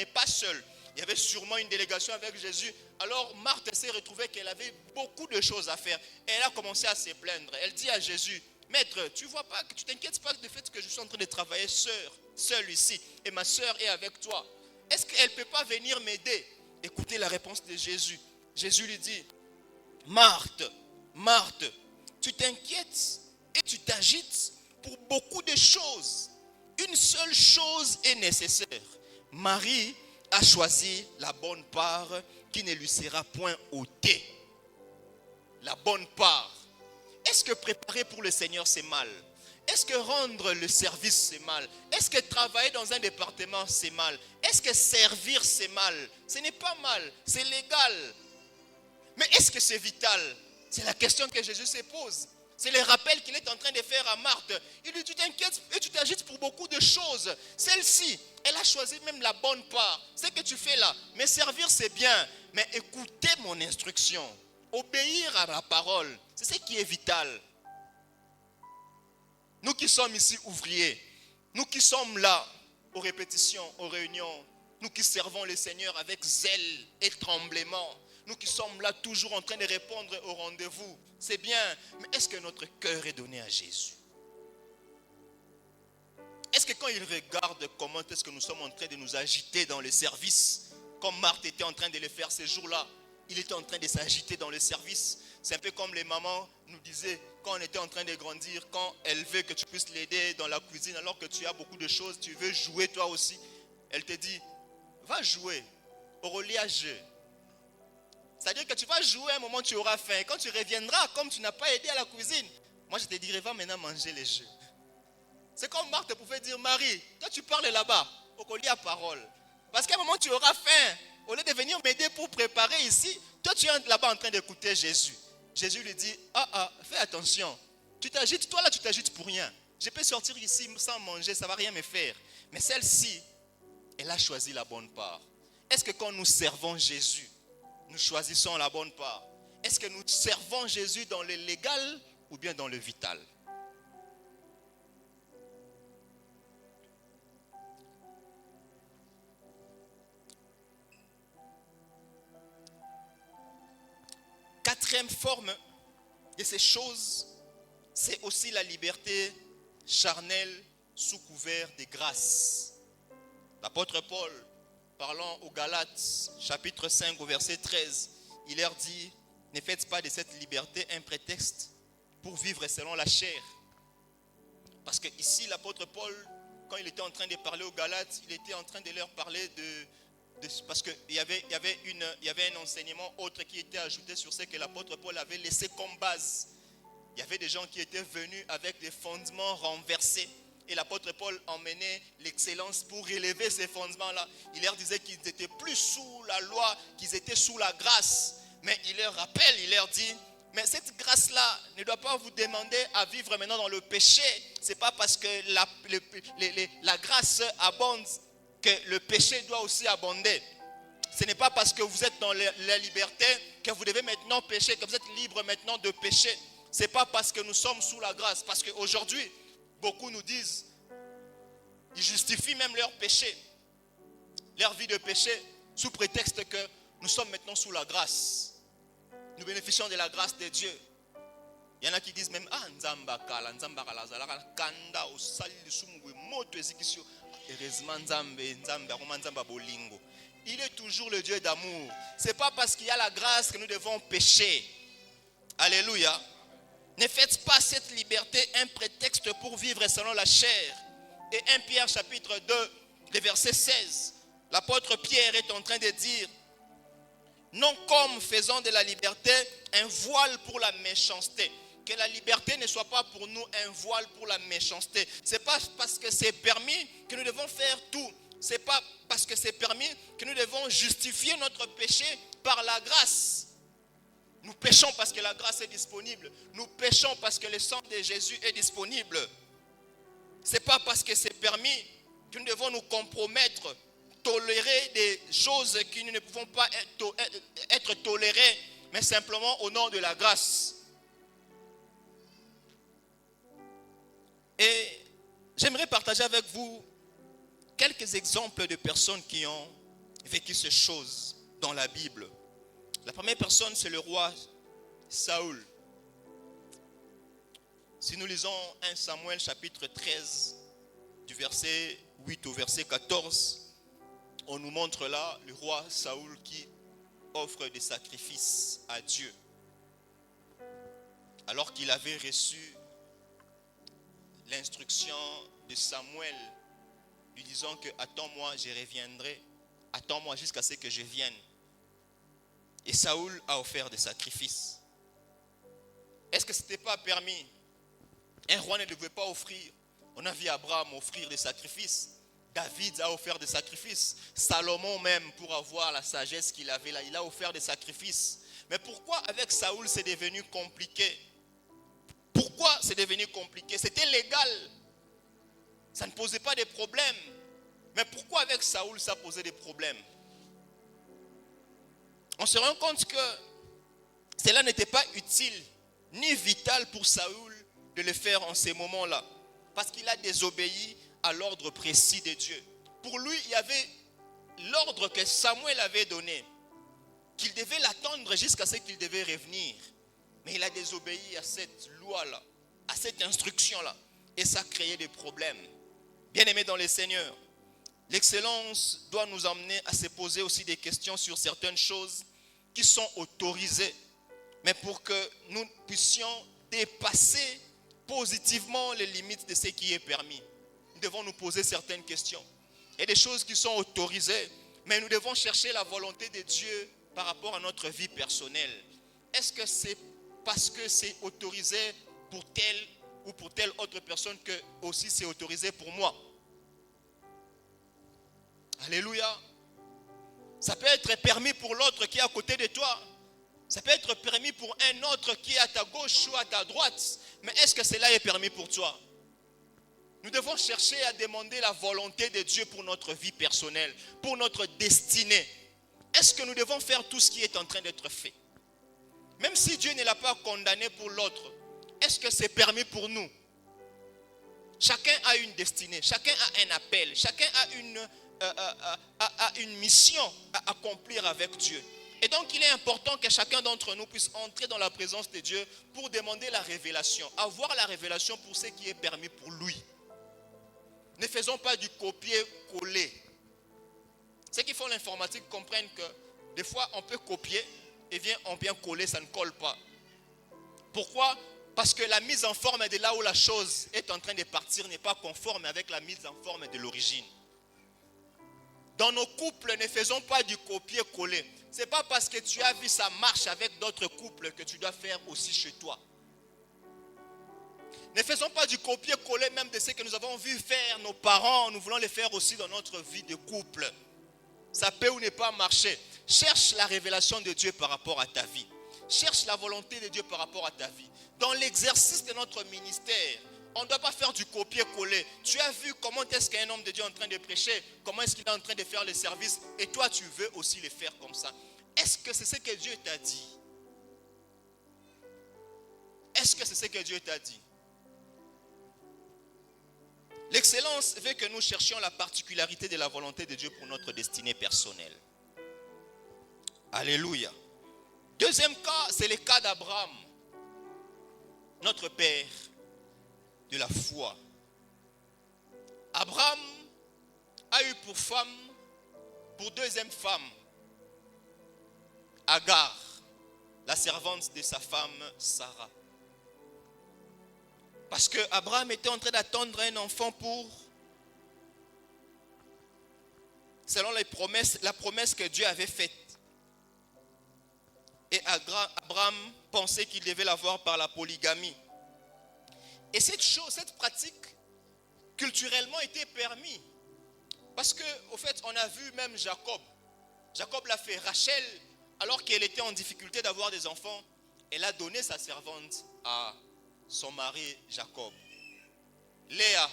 pas seul. Il y avait sûrement une délégation avec Jésus. Alors Marthe s'est retrouvée qu'elle avait beaucoup de choses à faire. Et elle a commencé à se plaindre. Elle dit à Jésus, Maître, tu vois pas, tu t'inquiètes pas du fait que je suis en train de travailler seul ici. Et ma soeur est avec toi. Est-ce qu'elle ne peut pas venir m'aider? Écoutez la réponse de Jésus. Jésus lui dit, Marthe, Marthe, tu t'inquiètes et tu t'agites pour beaucoup de choses. Une seule chose est nécessaire. Marie a choisi la bonne part qui ne lui sera point ôtée. La bonne part. Est-ce que préparer pour le Seigneur c'est mal? Est-ce que rendre le service c'est mal? Est-ce que travailler dans un département c'est mal? Est-ce que servir c'est mal? Ce n'est pas mal, c'est légal. Mais est-ce que c'est vital? C'est la question que Jésus se pose. C'est le rappel qu'il est en train de faire à Marthe. Il lui dit, tu t'inquiètes et tu t'agites pour beaucoup de choses. Celle-ci, elle a choisi même la bonne part. C'est ce que tu fais là. Mais servir, c'est bien. Mais écoutez mon instruction. Obéir à la parole, c'est ce qui est vital. Nous qui sommes ici ouvriers, nous qui sommes là aux répétitions, aux réunions, nous qui servons le Seigneur avec zèle et tremblement, nous qui sommes là toujours en train de répondre au rendez-vous, c'est bien, mais est-ce que notre cœur est donné à Jésus? Est-ce que quand il regarde comment est-ce que nous sommes en train de nous agiter dans le service, comme Marthe était en train de le faire ces jours-là, il était en train de s'agiter dans le service. C'est un peu comme les mamans nous disaient quand on était en train de grandir, quand elle veut que tu puisses l'aider dans la cuisine alors que tu as beaucoup de choses, tu veux jouer toi aussi. Elle te dit, va jouer au reliage. C'est-à-dire que tu vas jouer à un moment, tu auras faim. Et quand tu reviendras, comme tu n'as pas aidé à la cuisine, moi je te dirai, va maintenant manger les jeux. C'est comme Marthe pouvait dire, Marie, toi tu parles là-bas, au collier à parole. Parce qu'à un moment tu auras faim. Au lieu de venir m'aider pour préparer ici, toi tu es là-bas en train d'écouter Jésus. Jésus lui dit, fais attention. Tu t'agites, toi là tu t'agites pour rien. Je peux sortir ici sans manger, ça ne va rien me faire. Mais celle-ci, elle a choisi la bonne part. Est-ce que quand nous servons Jésus, nous choisissons la bonne part? Est-ce que nous servons Jésus dans le légal ou bien dans le vital? Quatrième forme de ces choses, c'est aussi la liberté charnelle sous couvert de grâce. L'apôtre Paul, parlant aux Galates, chapitre 5, au verset 13, il leur dit, ne faites pas de cette liberté un prétexte pour vivre selon la chair. Parce que ici, l'apôtre Paul, quand il était en train de parler aux Galates, il était en train de leur parler parce qu'il y avait un enseignement autre qui était ajouté sur ce que l'apôtre Paul avait laissé comme base. Il y avait des gens qui étaient venus avec des fondements renversés. et l'apôtre Paul emmenait l'excellence pour élever ces fondements-là. Il leur disait qu'ils n'étaient plus sous la loi, qu'ils étaient sous la grâce. Mais il leur rappelle, il leur dit, mais cette grâce-là ne doit pas vous demander à vivre maintenant dans le péché. Ce n'est pas parce que la grâce abonde que le péché doit aussi abonder. Ce n'est pas parce que vous êtes dans la liberté que vous devez maintenant pécher, que vous êtes libre maintenant de pécher. Ce n'est pas parce que nous sommes sous la grâce. Parce qu'aujourd'hui, beaucoup nous disent, ils justifient même leur péché, leur vie de péché, sous prétexte que nous sommes maintenant sous la grâce. Nous bénéficions de la grâce de Dieu. Il y en a qui disent même, Nzamba kala, Nzamba kala, zalaka kanda osali sumwe moto ezikisio. Heureusement Nzamba bolingo. Il est toujours le Dieu d'amour. Ce n'est pas parce qu'il y a la grâce que nous devons pécher. Alléluia. Ne faites pas cette liberté un prétexte pour vivre selon la chair. Et 1 Pierre chapitre 2, le verset 16. L'apôtre Pierre est en train de dire, non comme faisant de la liberté un voile pour la méchanceté. Que la liberté ne soit pas pour nous un voile pour la méchanceté. Ce n'est pas parce que c'est permis que nous devons faire tout. Ce n'est pas parce que c'est permis que nous devons justifier notre péché par la grâce. Nous péchons parce que la grâce est disponible. Nous péchons parce que le sang de Jésus est disponible. Ce n'est pas parce que c'est permis que nous devons nous compromettre, tolérer des choses qui ne pouvons pas être tolérées, mais simplement au nom de la grâce. Et j'aimerais partager avec vous quelques exemples de personnes qui ont vécu ces choses dans la Bible. La première personne, c'est le roi Saül. Si nous lisons 1 Samuel chapitre 13, du verset 8 au verset 14, on nous montre là le roi Saül qui offre des sacrifices à Dieu. Alors qu'il avait reçu l'instruction de Samuel, lui disant que attends-moi, je reviendrai, attends-moi jusqu'à ce que je vienne. Et Saül a offert des sacrifices. Est-ce que ce n'était pas permis? Un roi ne devait pas offrir. On a vu Abraham offrir des sacrifices. David a offert des sacrifices. Salomon même, pour avoir la sagesse qu'il avait là, il a offert des sacrifices. Mais pourquoi avec Saül c'est devenu compliqué? Pourquoi c'est devenu compliqué? C'était légal. Ça ne posait pas de problèmes. Mais pourquoi avec Saül ça posait des problèmes? On se rend compte que cela n'était pas utile ni vital pour Saül de le faire en ces moments-là. Parce qu'il a désobéi à l'ordre précis de Dieu. Pour lui, il y avait l'ordre que Samuel avait donné, qu'il devait l'attendre jusqu'à ce qu'il devait revenir. Mais il a désobéi à cette loi-là, à cette instruction-là. Et ça créait des problèmes. Bien-aimés dans le Seigneur, l'excellence doit nous amener à se poser aussi des questions sur certaines choses qui sont autorisées. Mais pour que nous puissions dépasser positivement les limites de ce qui est permis, nous devons nous poser certaines questions. Il y a des choses qui sont autorisées, mais nous devons chercher la volonté de Dieu par rapport à notre vie personnelle. Est-ce que c'est parce que c'est autorisé pour telle ou pour telle autre personne que aussi c'est autorisé pour moi? Alléluia. Ça peut être permis pour l'autre qui est à côté de toi. Ça peut être permis pour un autre qui est à ta gauche ou à ta droite. Mais est-ce que cela est permis pour toi? Nous devons chercher à demander la volonté de Dieu pour notre vie personnelle, pour notre destinée. Est-ce que nous devons faire tout ce qui est en train d'être fait? Même si Dieu ne l'a pas condamné pour l'autre, est-ce que c'est permis pour nous? Chacun a une destinée, chacun a un appel, chacun a une mission à accomplir avec Dieu. Et donc il est important que chacun d'entre nous puisse entrer dans la présence de Dieu pour demander la révélation, avoir la révélation pour ce qui est permis pour lui. Ne faisons pas du copier-coller. Ceux qui font l'informatique comprennent que des fois on peut copier et on vient coller, ça ne colle pas. Pourquoi? Parce que la mise en forme de là où la chose est en train de partir n'est pas conforme avec la mise en forme de l'origine. Dans nos couples, ne faisons pas du copier-coller. Ce n'est pas parce que tu as vu ça marche avec d'autres couples que tu dois faire aussi chez toi. Ne faisons pas du copier-coller même de ce que nous avons vu faire nos parents. Nous voulons les faire aussi dans notre vie de couple. Ça peut ou ne pas marcher. Cherche la révélation de Dieu par rapport à ta vie. Cherche la volonté de Dieu par rapport à ta vie. Dans l'exercice de notre ministère, on ne doit pas faire du copier-coller. Tu as vu comment est-ce qu'un homme de Dieu est en train de prêcher, comment est-ce qu'il est en train de faire le service, et toi tu veux aussi le faire comme ça. Est-ce que c'est ce que Dieu t'a dit? Est-ce que c'est ce que Dieu t'a dit? L'excellence veut que nous cherchions la particularité de la volonté de Dieu pour notre destinée personnelle. Alléluia. Deuxième cas, c'est le cas d'Abraham, notre père de la foi. Abraham a eu pour femme, pour deuxième femme, Agar, la servante de sa femme Sarah. Parce que Abraham était en train d'attendre un enfant selon la promesse que Dieu avait faite. Et Abraham pensait qu'il devait l'avoir par la polygamie. Et cette pratique, culturellement, était permise. Parce que, au fait, on a vu même Jacob. Jacob l'a fait. Rachel, alors qu'elle était en difficulté d'avoir des enfants, elle a donné sa servante à son mari Jacob. Léa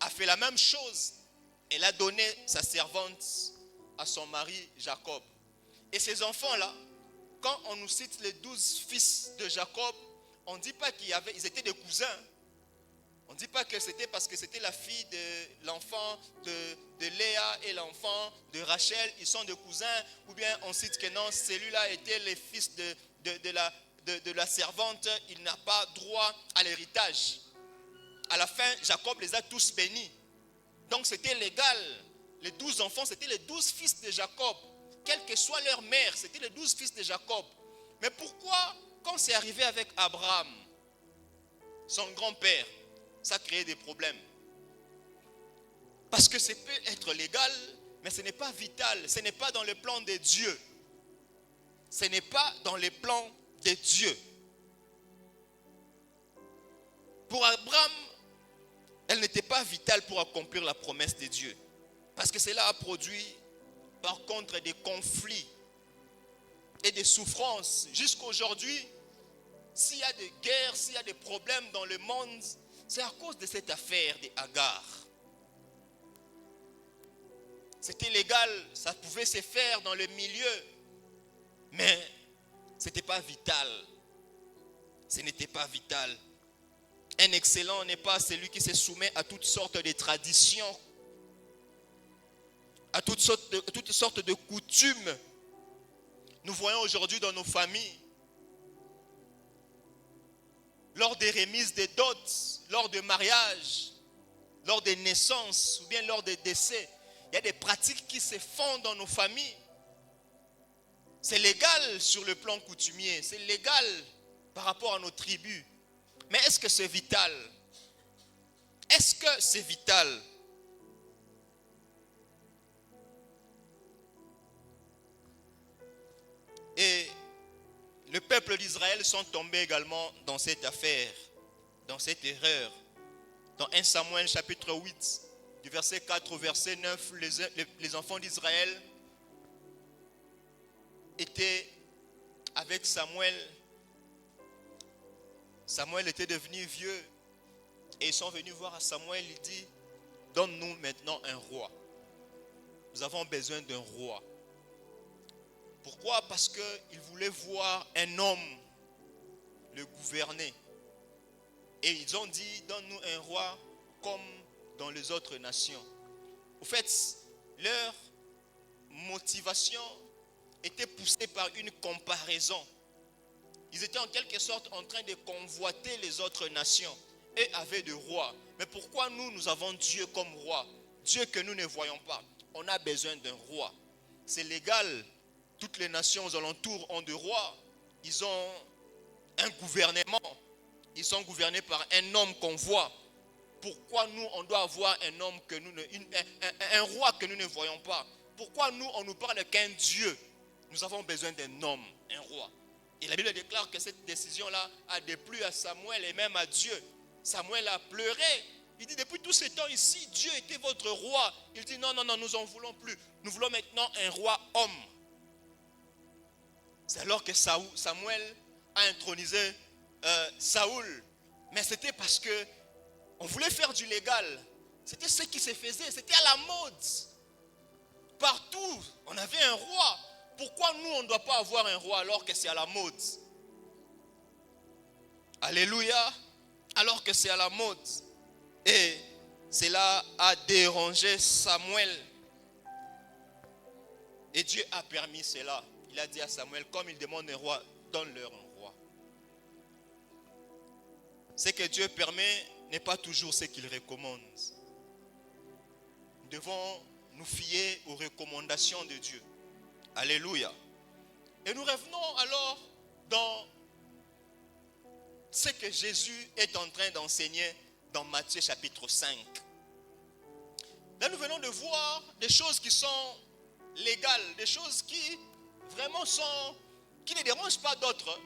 a fait la même chose. Elle a donné sa servante à son mari Jacob. Et ces enfants-là, quand on nous cite les 12 fils de Jacob, on ne dit pas qu'ils étaient des cousins. On ne dit pas que c'était parce que c'était la fille de l'enfant de Léa et l'enfant de Rachel, ils sont des cousins. Ou bien on cite que non, celui-là était le fils de la servante, il n'a pas droit à l'héritage. À la fin, Jacob les a tous bénis. Donc c'était légal. Les 12 enfants, c'était les 12 fils de Jacob. Quelle que soit leur mère, c'était les 12 fils de Jacob. Mais pourquoi, quand c'est arrivé avec Abraham, son grand-père, ça a créé des problèmes? Parce que ça peut être légal, mais ce n'est pas vital. Ce n'est pas dans le plan de Dieu. Ce n'est pas dans le plan de Dieu. Pour Abraham, elle n'était pas vitale pour accomplir la promesse de Dieu. Parce que cela a produit, par contre, des conflits et des souffrances. Jusqu'à aujourd'hui, s'il y a des guerres, s'il y a des problèmes dans le monde, c'est à cause de cette affaire d'Agar. C'était légal, ça pouvait se faire dans le milieu, mais ce n'était pas vital. Ce n'était pas vital. Un excellent n'est pas celui qui se soumet à toutes sortes de traditions, à toutes sortes de coutumes. Nous voyons aujourd'hui dans nos familles, lors des remises des dots, lors de mariages, lors des naissances ou bien lors des décès, il y a des pratiques qui se font dans nos familles. C'est légal sur le plan coutumier, c'est légal par rapport à nos tribus. Mais est-ce que c'est vital? Est-ce que c'est vital? Et le peuple d'Israël sont tombés également dans cette affaire, dans cette erreur. Dans 1 Samuel chapitre 8, du verset 4 au verset 9, les enfants d'Israël étaient avec Samuel. Samuel était devenu vieux et ils sont venus voir à Samuel. Il dit: donne-nous maintenant un roi. Nous avons besoin d'un roi. Pourquoi? Parce qu'ils voulaient voir un homme le gouverner. Et ils ont dit: donne-nous un roi comme dans les autres nations. Au fait, leur motivation était poussée par une comparaison. Ils étaient en quelque sorte en train de convoiter les autres nations. Eux avaient des rois. Mais pourquoi nous avons Dieu comme roi? Dieu que nous ne voyons pas. On a besoin d'un roi. C'est légal. Toutes les nations aux alentours ont des rois. Ils ont un gouvernement. Ils sont gouvernés par un homme qu'on voit. Pourquoi nous, on doit avoir un roi que nous ne voyons pas? Pourquoi nous, on nous parle qu'un Dieu? Nous avons besoin d'un homme, un roi. Et la Bible déclare que cette décision-là a déplu à Samuel et même à Dieu. Samuel a pleuré. Il dit, depuis tout ce temps ici, Dieu était votre roi. Il dit, non, nous n'en voulons plus. Nous voulons maintenant un roi homme. C'est alors que Samuel a intronisé Saoul. Mais c'était parce que on voulait faire du légal. C'était ce qui se faisait. C'était à la mode. Partout, on avait un roi. Pourquoi nous, on ne doit pas avoir un roi alors que c'est à la mode? Alléluia. Alors que c'est à la mode. Et cela a dérangé Samuel. Et Dieu a permis cela. Il a dit à Samuel, comme il demande un roi, donne-leur un roi. Ce que Dieu permet n'est pas toujours ce qu'il recommande. Nous devons nous fier aux recommandations de Dieu. Alléluia. Et nous revenons alors dans ce que Jésus est en train d'enseigner dans Matthieu chapitre 5. Là, nous venons de voir des choses qui sont légales, des choses qui vraiment qui ne dérangent pas d'autres,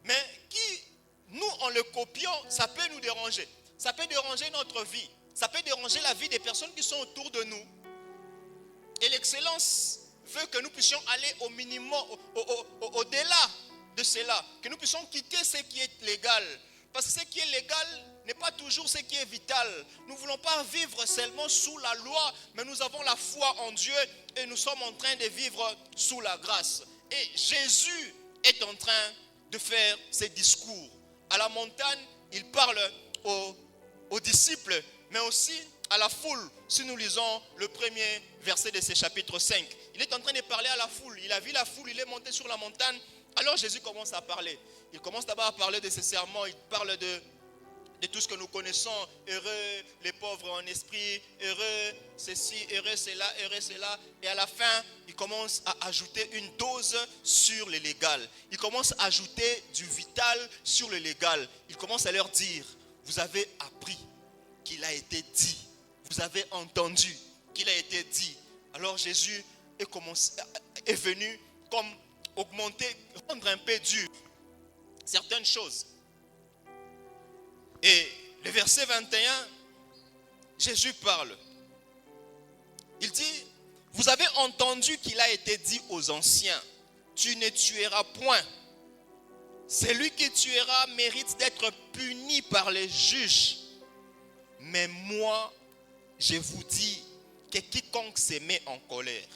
mais qui, nous, en le copiant, ça peut nous déranger. Ça peut déranger notre vie. Ça peut déranger la vie des personnes qui sont autour de nous. Et l'excellence veut que nous puissions aller au minimum, au-delà de cela. Que nous puissions quitter ce qui est légal. Parce que ce qui est légal n'est pas toujours ce qui est vital. Nous ne voulons pas vivre seulement sous la loi, mais nous avons la foi en Dieu et nous sommes en train de vivre sous la grâce. Et Jésus est en train de faire ses discours. À la montagne, il parle aux disciples, mais aussi à la foule. Si nous lisons le premier verset de ce chapitre 5, il est en train de parler à la foule. Il a vu la foule, il est monté sur la montagne. Alors Jésus commence à parler. Il commence d'abord à parler de ses serments. Il parle de tout ce que nous connaissons. Heureux les pauvres en esprit, heureux ceci, heureux cela, heureux cela. Et à la fin, il commence à ajouter une dose sur le légal. Il commence à ajouter du vital sur le légal. Il commence à leur dire, vous avez appris qu'il a été dit. Vous avez entendu qu'il a été dit. Alors Jésus est venu comme augmenter, rendre un peu dur certaines choses. Et le verset 21, Jésus parle. Il dit, vous avez entendu qu'il a été dit aux anciens, tu ne tueras point. Celui qui tuera mérite d'être puni par les juges. Mais moi, je vous dis que quiconque se met en colère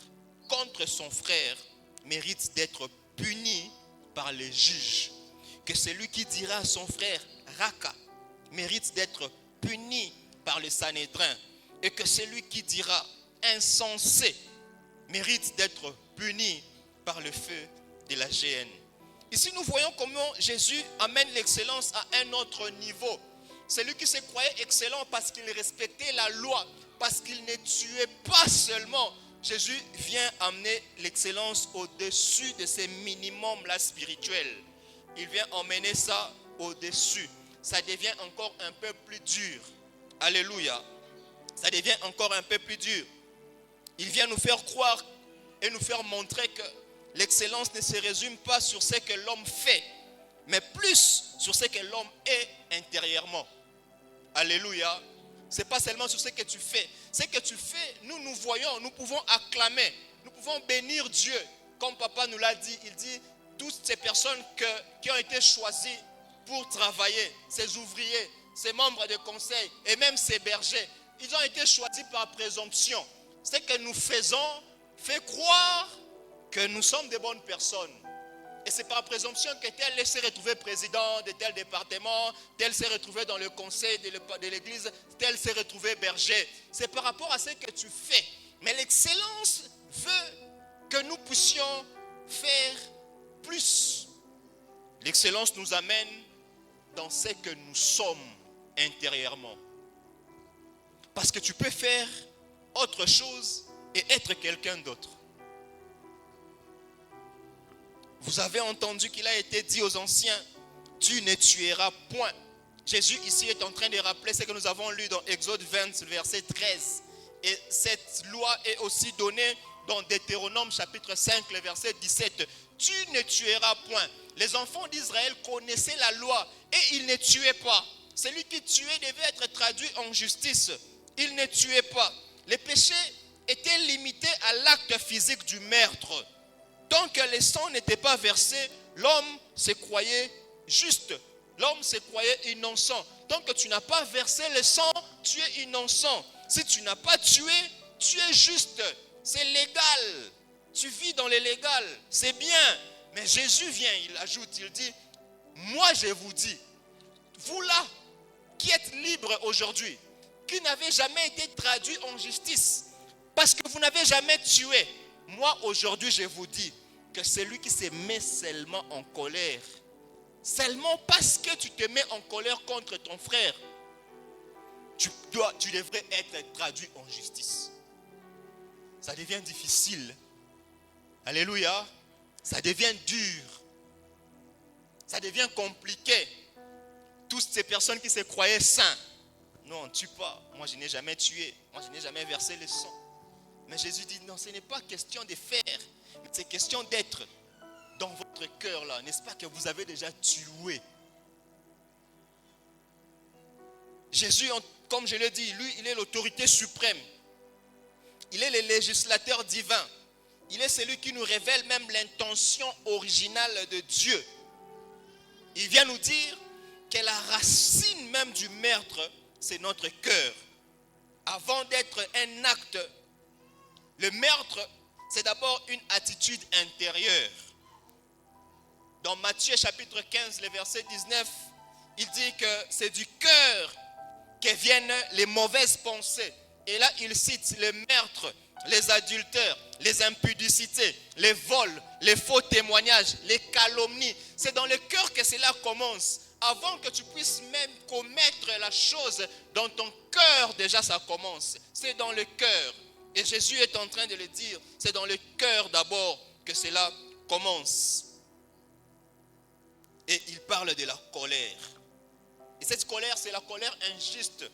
contre son frère mérite d'être puni par les juges. Que celui qui dira à son frère Raka mérite d'être puni par le Sanhédrin. Et que celui qui dira insensé mérite d'être puni par le feu de la géhenne. Ici, nous voyons comment Jésus amène l'excellence à un autre niveau. Celui qui se croyait excellent parce qu'il respectait la loi, parce qu'il ne tuait pas seulement. Jésus vient amener l'excellence au-dessus de ces minimums-là spirituels. Il vient emmener ça au-dessus. Ça devient encore un peu plus dur. Alléluia. Ça devient encore un peu plus dur. Il vient nous faire croire et nous faire montrer que l'excellence ne se résume pas sur ce que l'homme fait, mais plus sur ce que l'homme est intérieurement. Alléluia. Ce n'est pas seulement sur ce que tu fais. Ce que tu fais, nous voyons, nous pouvons acclamer, nous pouvons bénir Dieu. Comme papa nous l'a dit, il dit, toutes ces personnes qui ont été choisies pour travailler, ces ouvriers, ces membres de conseil et même ces bergers, ils ont été choisis par présomption. Ce que nous faisons fait croire que nous sommes des bonnes personnes. Et c'est par présomption que tel s'est retrouvé président de tel département, tel s'est retrouvé dans le conseil de l'église, tel s'est retrouvé berger. C'est par rapport à ce que tu fais. Mais l'excellence veut que nous puissions faire plus. L'excellence nous amène dans ce que nous sommes intérieurement. Parce que tu peux faire autre chose et être quelqu'un d'autre. Vous avez entendu qu'il a été dit aux anciens, tu ne tueras point. Jésus ici est en train de rappeler ce que nous avons lu dans Exode 20, verset 13. Et cette loi est aussi donnée dans Deutéronome chapitre 5, le verset 17. Tu ne tueras point. Les enfants d'Israël connaissaient la loi et ils ne tuaient pas. Celui qui tuait devait être traduit en justice. Il ne tuait pas. Les péchés étaient limités à l'acte physique du meurtre. Tant que le sang n'était pas versé, l'homme se croyait juste. L'homme se croyait innocent. Tant que tu n'as pas versé le sang, tu es innocent. Si tu n'as pas tué, tu es juste. C'est légal. Tu vis dans le légal. C'est bien. Mais Jésus vient, il ajoute, il dit, moi je vous dis, vous là, qui êtes libres aujourd'hui, qui n'avez jamais été traduit en justice, parce que vous n'avez jamais tué, moi aujourd'hui je vous dis que celui qui se met seulement en colère, seulement parce que tu te mets en colère contre ton frère, tu devrais être traduit en justice. Ça devient difficile. Alléluia. Ça devient dur. Ça devient compliqué. Toutes ces personnes qui se croyaient saints. Non, on ne tue pas. Moi, je n'ai jamais tué. Moi, je n'ai jamais versé le sang. Mais Jésus dit, non, ce n'est pas question de faire. Mais c'est question d'être dans votre cœur là. N'est-ce pas que vous avez déjà tué? Jésus, comme je l'ai dit, lui, il est l'autorité suprême. Il est le législateur divin. Il est celui qui nous révèle même l'intention originale de Dieu. Il vient nous dire que la racine même du meurtre, c'est notre cœur. Avant d'être un acte, le meurtre, c'est d'abord une attitude intérieure. Dans Matthieu chapitre 15, le verset 19, il dit que c'est du cœur que viennent les mauvaises pensées. Et là, il cite le meurtre, les adultères, les impudicités, les vols, les faux témoignages, les calomnies. C'est dans le cœur que cela commence. Avant que tu puisses même commettre la chose, dans ton cœur déjà ça commence. C'est dans le cœur. Et Jésus est en train de le dire. C'est dans le cœur d'abord que cela commence. Et il parle de la colère. Et cette colère, c'est la colère injuste.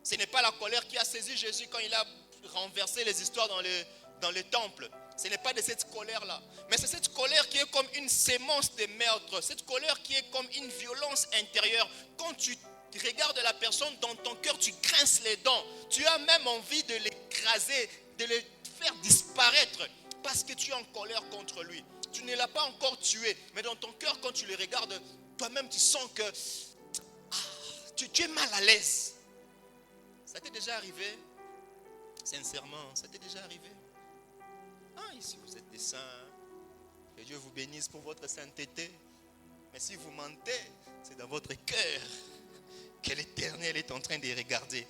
Ce n'est pas la colère qui a saisi Jésus quand il a renversé les histoires dans le temple. Ce n'est pas de cette colère-là. Mais c'est cette colère qui est comme une sémence de meurtre. Cette colère qui est comme une violence intérieure. Quand tu regardes la personne dans ton cœur, tu grinces les dents. Tu as même envie de l'écraser, de le faire disparaître. Parce que tu es en colère contre lui. Tu ne l'as pas encore tué. Mais dans ton cœur, quand tu le regardes, toi-même tu sens que tu es mal à l'aise. Ça t'est déjà arrivé? Sincèrement, ça t'est déjà arrivé? Ici vous êtes des saints. Que Dieu vous bénisse pour votre sainteté. Mais si vous mentez, c'est dans votre cœur que l'Éternel est en train de regarder.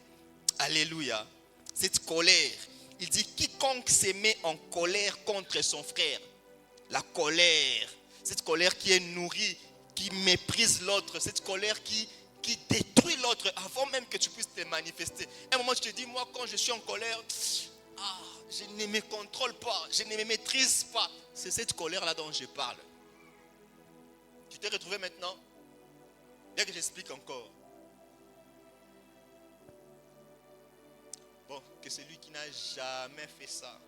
Alléluia. Cette colère. Il dit, quiconque se met en colère contre son frère. La colère. Cette colère qui est nourrie, qui méprise l'autre. Cette colère qui détruit l'autre avant même que tu puisses te manifester. À un moment, tu te dis, moi, quand je suis en colère, je ne me contrôle pas, je ne me maîtrise pas. C'est cette colère-là dont je parle. Tu t'es retrouvé maintenant? Bien que j'explique encore. Bon, que celui qui n'a jamais fait ça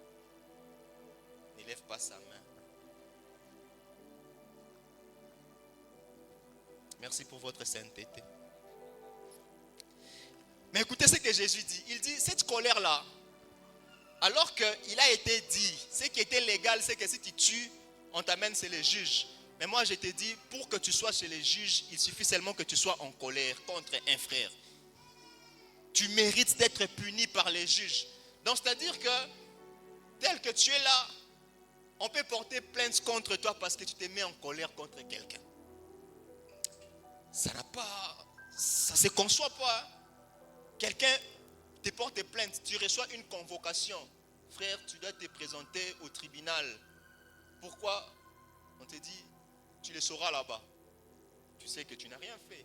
ne lève pas sa main. Merci pour votre sainteté. Mais écoutez ce que Jésus dit. Il dit, cette colère-là, alors qu'il a été dit, ce qui était légal, c'est que si tu tues, on t'amène chez les juges. Mais moi, je te dis, pour que tu sois chez les juges, il suffit seulement que tu sois en colère contre un frère. Tu mérites d'être puni par les juges. Donc, c'est-à-dire que, tel que tu es là, on peut porter plainte contre toi parce que tu te mets en colère contre quelqu'un. Ça ne se conçoit pas. Quelqu'un te porte plainte, tu reçois une convocation. Frère, tu dois te présenter au tribunal. Pourquoi? On te dit, tu le sauras là-bas. Tu sais que tu n'as rien fait.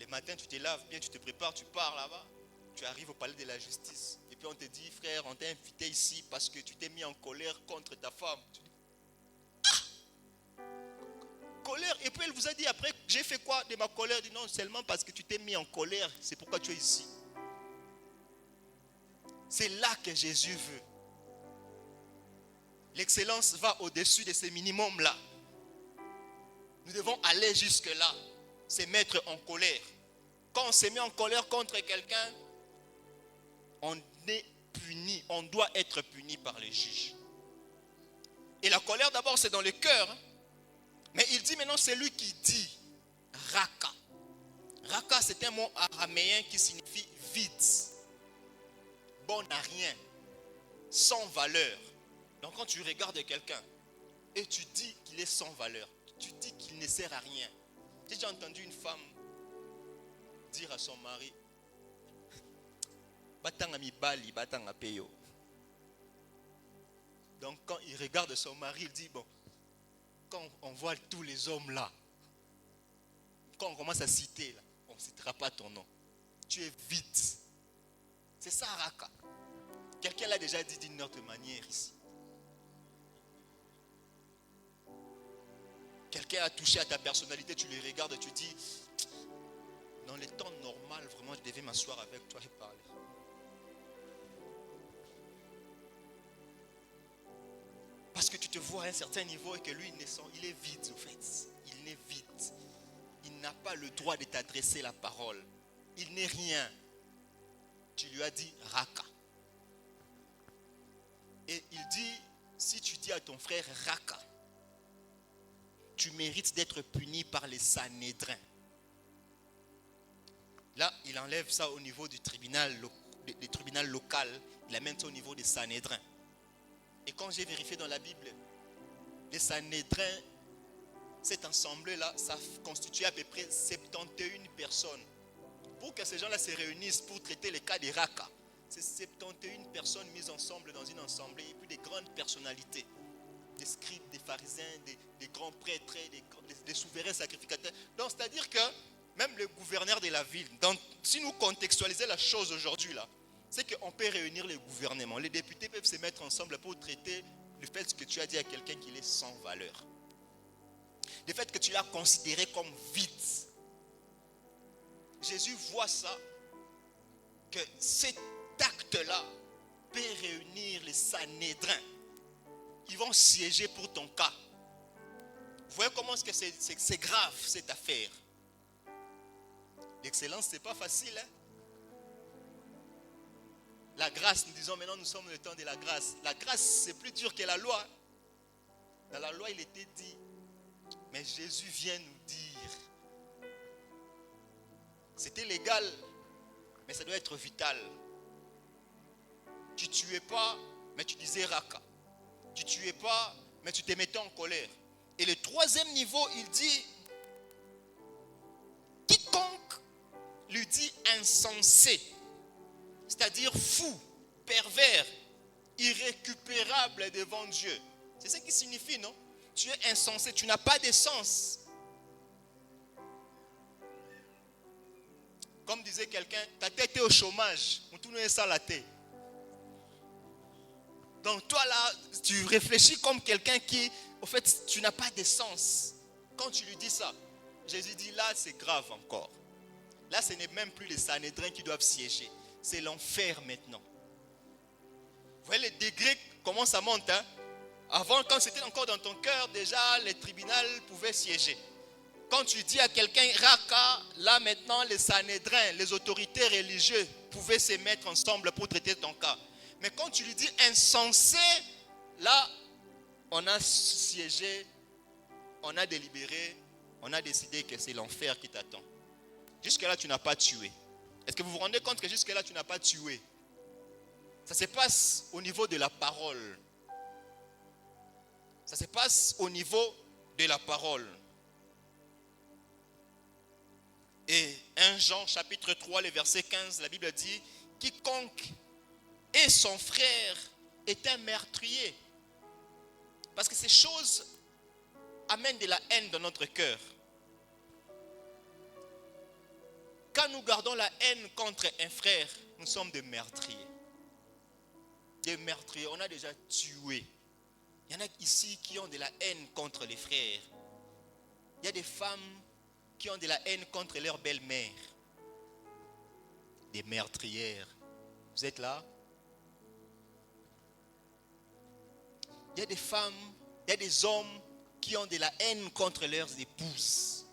Le matin, tu te laves bien, tu te prépares, tu pars là-bas. Tu arrives au palais de la justice. Et puis on te dit, frère, on t'a invité ici parce que tu t'es mis en colère contre ta femme. Tu dis, colère. Et puis elle vous a dit après, j'ai fait quoi de ma colère? Elle dit non, seulement parce que tu t'es mis en colère, c'est pourquoi tu es ici. C'est là que Jésus veut. L'excellence va au-dessus de ces minimums-là. Nous devons aller jusque-là, se mettre en colère. Quand on se met en colère contre quelqu'un, on est puni, on doit être puni par les juges. Et la colère d'abord c'est dans le cœur. Mais il dit maintenant c'est lui qui dit raka. Raka c'est un mot araméen qui signifie vide, bon à rien, sans valeur. Donc quand tu regardes quelqu'un et tu dis qu'il est sans valeur, tu dis qu'il ne sert à rien. J'ai déjà entendu une femme dire à son mari, batanga mi bali, batanga peyo. Donc quand il regarde son mari, il dit, bon, quand on voit tous les hommes là, quand on commence à citer, là, on ne citera pas ton nom. Tu es vide. C'est ça, raka. Quelqu'un l'a déjà dit d'une autre manière ici. Quelqu'un a touché à ta personnalité, tu le regardes et tu dis, dans les temps normal, vraiment, je devais m'asseoir avec toi et parler. Parce que tu te vois à un certain niveau et que lui, il est vide, en fait. Il est vide. Il n'a pas le droit de t'adresser la parole. Il n'est rien. Tu lui as dit raka. Et il dit, si tu dis à ton frère raka, tu mérites d'être puni par les Sanhédrins. Là, il enlève ça au niveau du tribunal local. Il amène ça au niveau des Sanhédrins. Et quand j'ai vérifié dans la Bible, les Sanhédrins, cette assemblée-là, ça constitue à peu près 71 personnes. Pour que ces gens-là se réunissent pour traiter les cas des raka, c'est 71 personnes mises ensemble dans une assemblée et puis des grandes personnalités. Des scribes, des pharisiens, des grands prêtres, des souverains sacrificateurs. Donc c'est-à-dire que même le gouverneur de la ville, si nous contextualisons la chose aujourd'hui là, c'est qu'on peut réunir les gouvernements. Les députés peuvent se mettre ensemble pour traiter le fait que tu as dit à quelqu'un qu'il est sans valeur. Le fait que tu l'as considéré comme vide. Jésus voit ça, que cet acte-là peut réunir les Sanhédrins. Ils vont siéger pour ton cas. Vous voyez comment est-ce que c'est grave cette affaire. L'excellence, c'est pas facile. Hein? La grâce, nous disons maintenant, nous sommes dans le temps de la grâce. La grâce, c'est plus dur que la loi. Dans la loi, il était dit, mais Jésus vient nous dire, c'était légal, mais ça doit être vital. Tu tuais pas, mais tu disais raka. Tu tuais pas, mais tu te mettais en colère. Et le troisième niveau, il dit, quiconque lui dit insensé, c'est-à-dire fou, pervers, irrécupérable devant Dieu. C'est ce qui signifie, non? Tu es insensé, tu n'as pas de sens. Comme disait quelqu'un, ta tête est au chômage, tout le monde est sans la tête. Donc toi là, tu réfléchis comme quelqu'un qui, au fait, tu n'as pas de sens. Quand tu lui dis ça, Jésus dit là, c'est grave encore. Là, ce n'est même plus les Sanhédrins qui doivent siéger. C'est l'enfer maintenant. Vous voyez les degrés, comment ça monte, hein? Avant, quand c'était encore dans ton cœur, déjà, les tribunaux pouvaient siéger. Quand tu dis à quelqu'un raka, là maintenant, les Sanhédrins, les autorités religieuses pouvaient se mettre ensemble pour traiter ton cas. Mais quand tu lui dis insensé, là, on a siégé, on a délibéré, on a décidé que c'est l'enfer qui t'attend. Jusque-là, tu n'as pas tué. Est-ce que vous vous rendez compte que jusque-là, tu n'as pas tué? Ça se passe au niveau de la parole. Ça se passe au niveau de la parole. Et 1 Jean chapitre 3, le verset 15, la Bible dit, quiconque est son frère est un meurtrier. Parce que ces choses amènent de la haine dans notre cœur. Quand nous gardons la haine contre un frère, nous sommes des meurtriers. Des meurtriers, on a déjà tué. Il y en a ici qui ont de la haine contre les frères. Il y a des femmes qui ont de la haine contre leur belle-mère. Des meurtrières. Vous êtes là? il y a des femmes, il y a des hommes qui ont de la haine contre leurs épouses.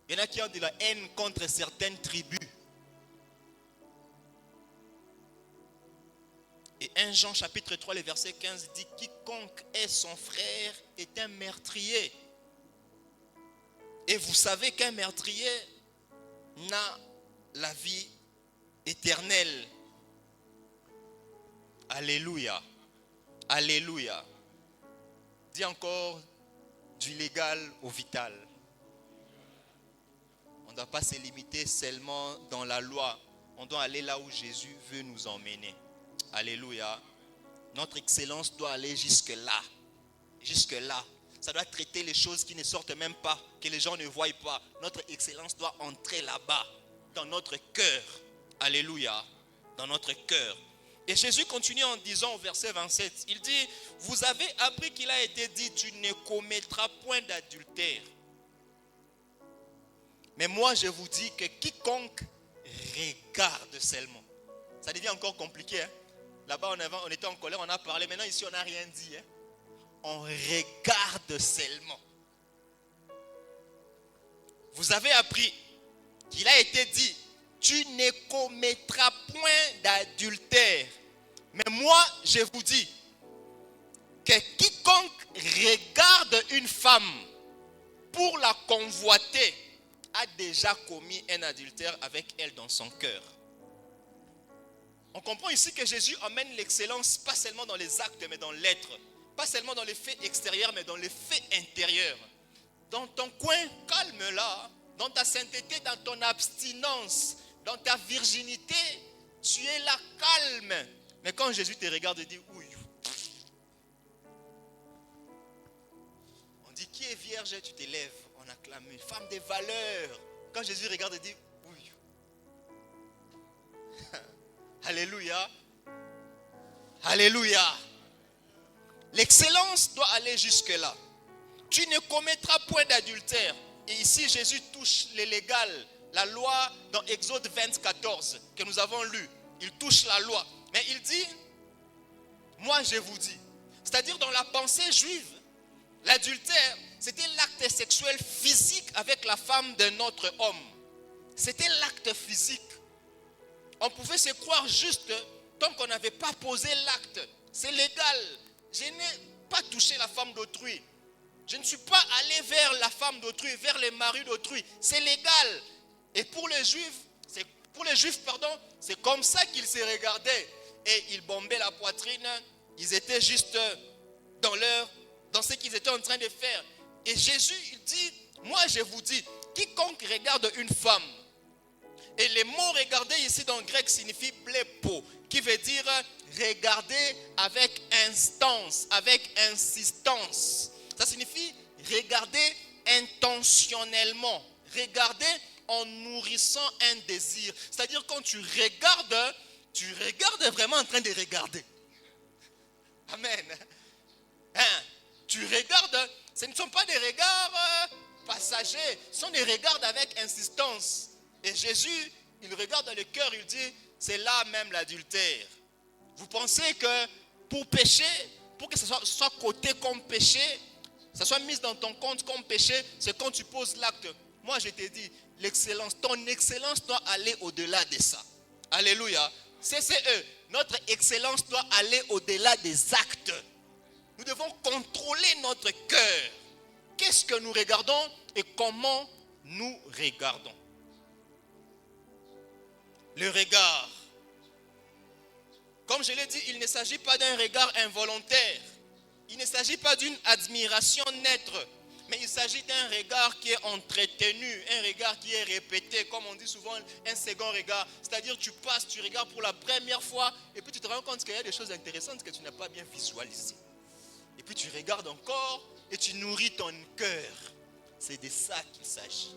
Il y en a qui ont de la haine contre certaines tribus. Et 1 Jean chapitre 3, le verset 15 dit « Quiconque est son frère est un meurtrier. » Et vous savez qu'un meurtrier n'a la vie éternelle. Alléluia. Alléluia. Dis encore du légal au vital. On ne doit pas se limiter seulement dans la loi. On doit aller là où Jésus veut nous emmener. Alléluia. Notre excellence doit aller jusque-là. Jusque-là. Ça doit traiter les choses qui ne sortent même pas, que les gens ne voient pas. Notre excellence doit entrer là-bas, dans notre cœur. Alléluia. Dans notre cœur. Et Jésus continue en disant au verset 27, il dit, vous avez appris qu'il a été dit, tu ne commettras point d'adultère. Mais moi je vous dis que quiconque regarde seulement. Ça devient encore compliqué. Hein? Là-bas on était en colère, on a parlé, maintenant ici on n'a rien dit. Hein? On regarde seulement. Vous avez appris qu'il a été dit, tu ne commettras point d'adultère. Mais moi, je vous dis que quiconque regarde une femme pour la convoiter a déjà commis un adultère avec elle dans son cœur. On comprend ici que Jésus amène l'excellence pas seulement dans les actes mais dans l'être. Pas seulement dans les faits extérieurs mais dans les faits intérieurs. Dans ton coin calme là, dans ta sainteté, dans ton abstinence, dans ta virginité, tu es là calme. Mais quand Jésus te regarde et dit oui. On dit qui est vierge, tu te lèves, on acclame une femme de valeur. Quand Jésus regarde et dit oui. Alléluia. Alléluia. L'excellence doit aller jusque-là. Tu ne commettras point d'adultère. Et ici, Jésus touche le légal, la loi dans Exode 20:14 que nous avons lu. Il touche la loi. Mais il dit, moi je vous dis. C'est-à-dire dans la pensée juive, l'adultère, c'était l'acte sexuel physique avec la femme d'un autre homme. C'était l'acte physique. On pouvait se croire juste tant qu'on n'avait pas posé l'acte. C'est légal. Je n'ai pas touché la femme d'autrui. Je ne suis pas allé vers la femme d'autrui, vers les maris d'autrui. C'est légal. Et pour les juifs, c'est comme ça qu'ils se regardaient. Et ils bombaient la poitrine. Ils étaient juste dans ce qu'ils étaient en train de faire. Et Jésus, il dit, moi je vous dis, quiconque regarde une femme, et le mot regarder ici dans le grec signifie plepo, qui veut dire regarder avec instance, avec insistance. Ça signifie regarder intentionnellement, regarder en nourrissant un désir. C'est-à-dire quand tu regardes vraiment en train de regarder. Amen. Hein? Tu regardes, ce ne sont pas des regards passagers, ce sont des regards avec insistance. Et Jésus, il regarde dans le cœur, il dit, c'est là même l'adultère. Vous pensez que pour pécher, pour que ce soit coté comme péché, ça soit mis dans ton compte comme péché, c'est quand tu poses l'acte. Moi je te dis, l'excellence, ton excellence doit aller au-delà de ça. Alléluia. CCE, notre excellence doit aller au-delà des actes. Nous devons contrôler notre cœur. Qu'est-ce que nous regardons et comment nous regardons? Le regard. Comme je l'ai dit, il ne s'agit pas d'un regard involontaire. Il ne s'agit pas d'une admiration nette. Mais il s'agit d'un regard qui est entretenu, un regard qui est répété, comme on dit souvent, un second regard. C'est-à-dire tu passes, tu regardes pour la première fois, et puis tu te rends compte qu'il y a des choses intéressantes que tu n'as pas bien visualisées. Et puis tu regardes encore, et tu nourris ton cœur. C'est de ça qu'il s'agit.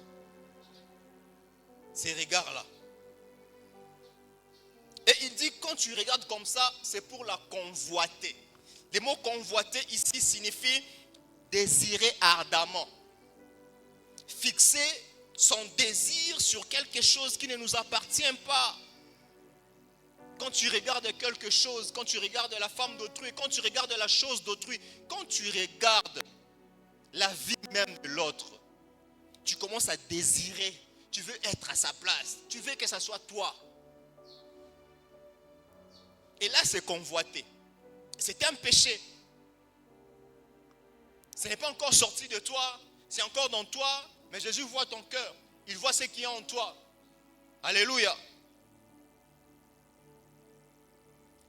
Ces regards-là. Et il dit, quand tu regardes comme ça, c'est pour la convoiter. Le mot convoiter ici signifie désirer ardemment. Fixer son désir sur quelque chose qui ne nous appartient pas. quand tu regardes quelque chose, quand tu regardes la femme d'autrui, quand tu regardes la chose d'autrui, quand tu regardes la vie même de l'autre, tu commences à désirer, tu veux être à sa place, tu veux que ça soit toi. Et là, c'est convoiter. C'est un péché. Ce n'est pas encore sorti de toi, c'est encore dans toi, mais Jésus voit ton cœur. Il voit ce qui est en toi. Alléluia.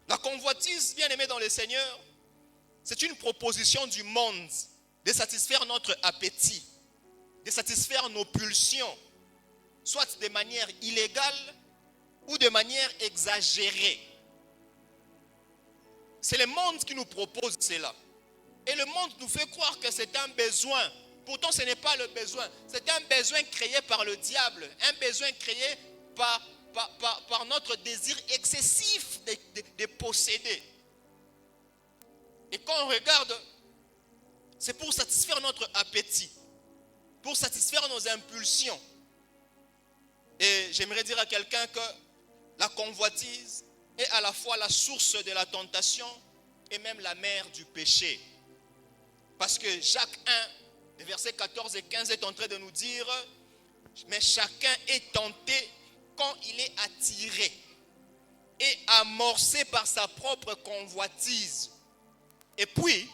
La convoitise, bien aimé dans le Seigneur, c'est une proposition du monde de satisfaire notre appétit, de satisfaire nos pulsions, soit de manière illégale ou de manière exagérée. C'est le monde qui nous propose cela. Et le monde nous fait croire que c'est un besoin. Pourtant, ce n'est pas le besoin. C'est un besoin créé par le diable. Un besoin créé par notre désir excessif de posséder. Et quand on regarde, c'est pour satisfaire notre appétit, pour satisfaire nos impulsions. Et j'aimerais dire à quelqu'un que la convoitise est à la fois la source de la tentation et même la mère du péché. Parce que Jacques 1, les versets 14 et 15 est en train de nous dire, mais chacun est tenté quand il est attiré et amorcé par sa propre convoitise. Et puis,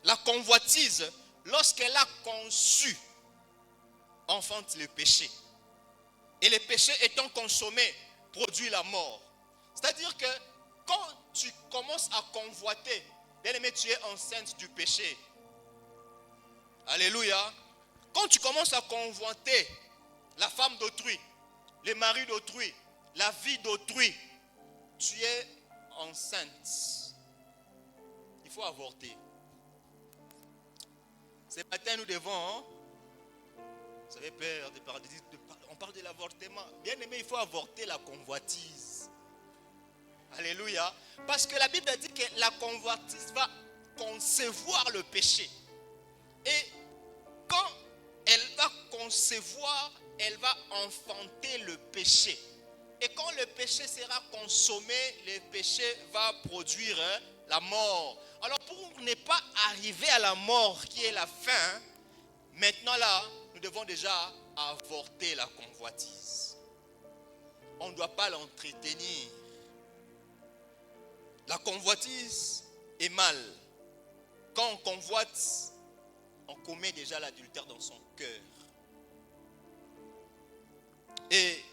la convoitise, lorsqu'elle a conçu, enfante le péché. Et le péché étant consommé, produit la mort. C'est-à-dire que quand tu commences à convoiter, bien aimé, tu es enceinte du péché. Alléluia. Quand tu commences à convoiter la femme d'autrui, le mari d'autrui, la vie d'autrui, tu es enceinte. Il faut avorter. Ce matin, nous devons, vous avez peur de parler, on parle de l'avortement. Bien aimé, il faut avorter la convoitise. Alléluia. Parce que la Bible dit que la convoitise va concevoir le péché. Et quand elle va concevoir, elle va enfanter le péché. Et quand le péché sera consommé, le péché va produire la mort. Alors pour ne pas arriver à la mort qui est la fin, maintenant là, nous devons déjà avorter la convoitise. On ne doit pas l'entretenir. La convoitise est mal. Quand on convoite, on commet déjà l'adultère dans son cœur. Et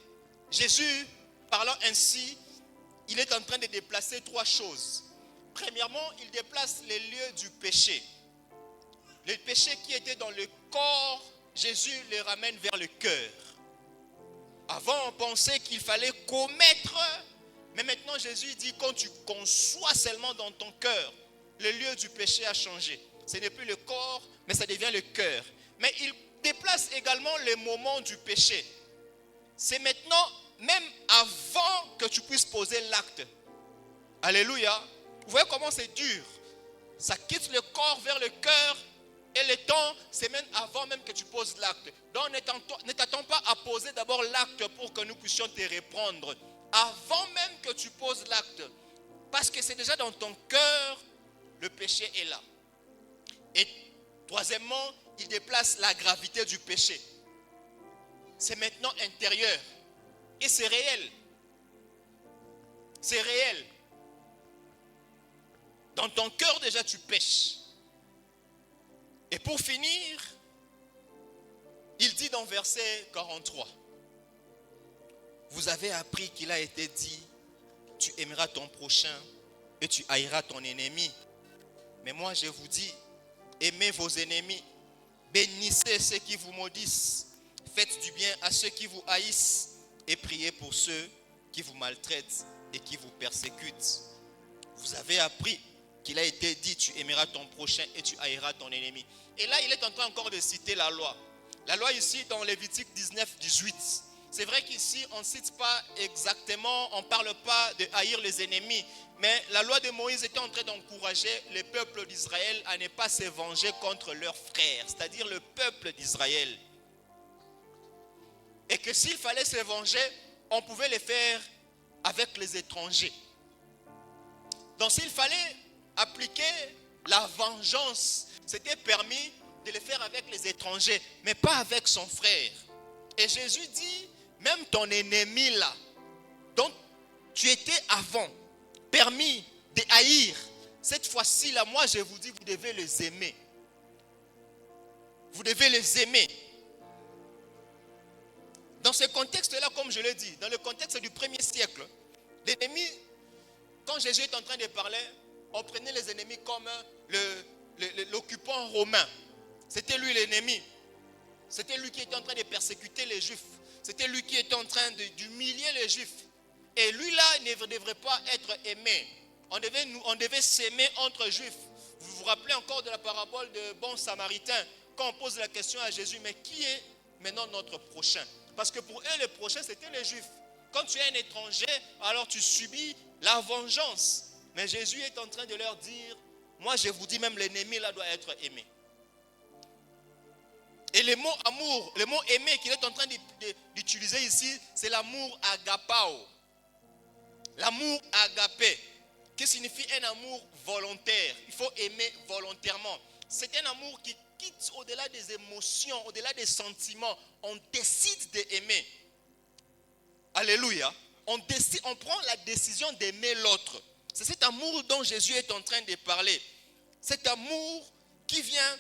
Jésus, parlant ainsi, il est en train de déplacer trois choses. Premièrement, il déplace les lieux du péché. Le péché qui était dans le corps, Jésus les ramène vers le cœur. Avant, on pensait qu'il fallait commettre, mais maintenant Jésus dit, quand tu conçois seulement dans ton cœur, le lieu du péché a changé. Ce n'est plus le corps, mais ça devient le cœur. Mais il déplace également les moments du péché. C'est maintenant, même avant que tu puisses poser l'acte. Alléluia. Vous voyez comment c'est dur. Ça quitte le corps vers le cœur. Et le temps, c'est même avant même que tu poses l'acte. Donc ne t'attends pas à poser d'abord l'acte pour que nous puissions te reprendre. Avant même que tu poses l'acte. Parce que c'est déjà dans ton cœur, le péché est là. Et troisièmement, il déplace la gravité du péché. C'est maintenant intérieur. Et c'est réel. C'est réel. Dans ton cœur déjà tu pêches. Et pour finir, il dit dans verset 43, vous avez appris qu'il a été dit, tu aimeras ton prochain et tu haïras ton ennemi. Mais moi je vous dis, aimez vos ennemis, bénissez ceux qui vous maudissent, faites du bien à ceux qui vous haïssent et priez pour ceux qui vous maltraitent et qui vous persécutent. Vous avez appris qu'il a été dit, tu aimeras ton prochain et tu haïras ton ennemi. Et là, il est en train encore de citer la loi. La loi ici, dans Lévitique 19, 18. C'est vrai qu'ici, on ne cite pas exactement, on ne parle pas de haïr les ennemis. Mais la loi de Moïse était en train d'encourager le peuple d'Israël à ne pas se venger contre leurs frères, c'est-à-dire le peuple d'Israël. Et que s'il fallait se venger, on pouvait le faire avec les étrangers. Donc s'il fallait appliquer la vengeance, c'était permis de le faire avec les étrangers, mais pas avec son frère. Et Jésus dit, même ton ennemi là, dont tu étais avant, permis de haïr, cette fois-ci là, moi je vous dis, vous devez les aimer. Vous devez les aimer. Dans ce contexte-là, comme je l'ai dit, dans le contexte du 1er siècle, l'ennemi, quand Jésus est en train de parler, on prenait les ennemis comme l'occupant romain. C'était lui l'ennemi. C'était lui qui était en train de persécuter les Juifs. C'était lui qui était en train d'humilier les Juifs. Et lui-là ne devrait pas être aimé. On devait s'aimer entre Juifs. Vous vous rappelez encore de la parabole de bon Samaritain, quand on pose la question à Jésus, mais qui est maintenant notre prochain? Parce que pour eux, le prochain, c'était les Juifs. Quand tu es un étranger, alors tu subis la vengeance. Mais Jésus est en train de leur dire, moi je vous dis, même l'ennemi là doit être aimé. Et le mot amour, le mot aimer qu'il est en train d'utiliser ici, c'est l'amour agapao. L'amour agapé, qui signifie un amour volontaire. Il faut aimer volontairement. C'est un amour qui quitte au-delà des émotions, au-delà des sentiments. On décide d'aimer. Alléluia. On prend la décision d'aimer l'autre. C'est cet amour dont Jésus est en train de parler. Cet amour qui vient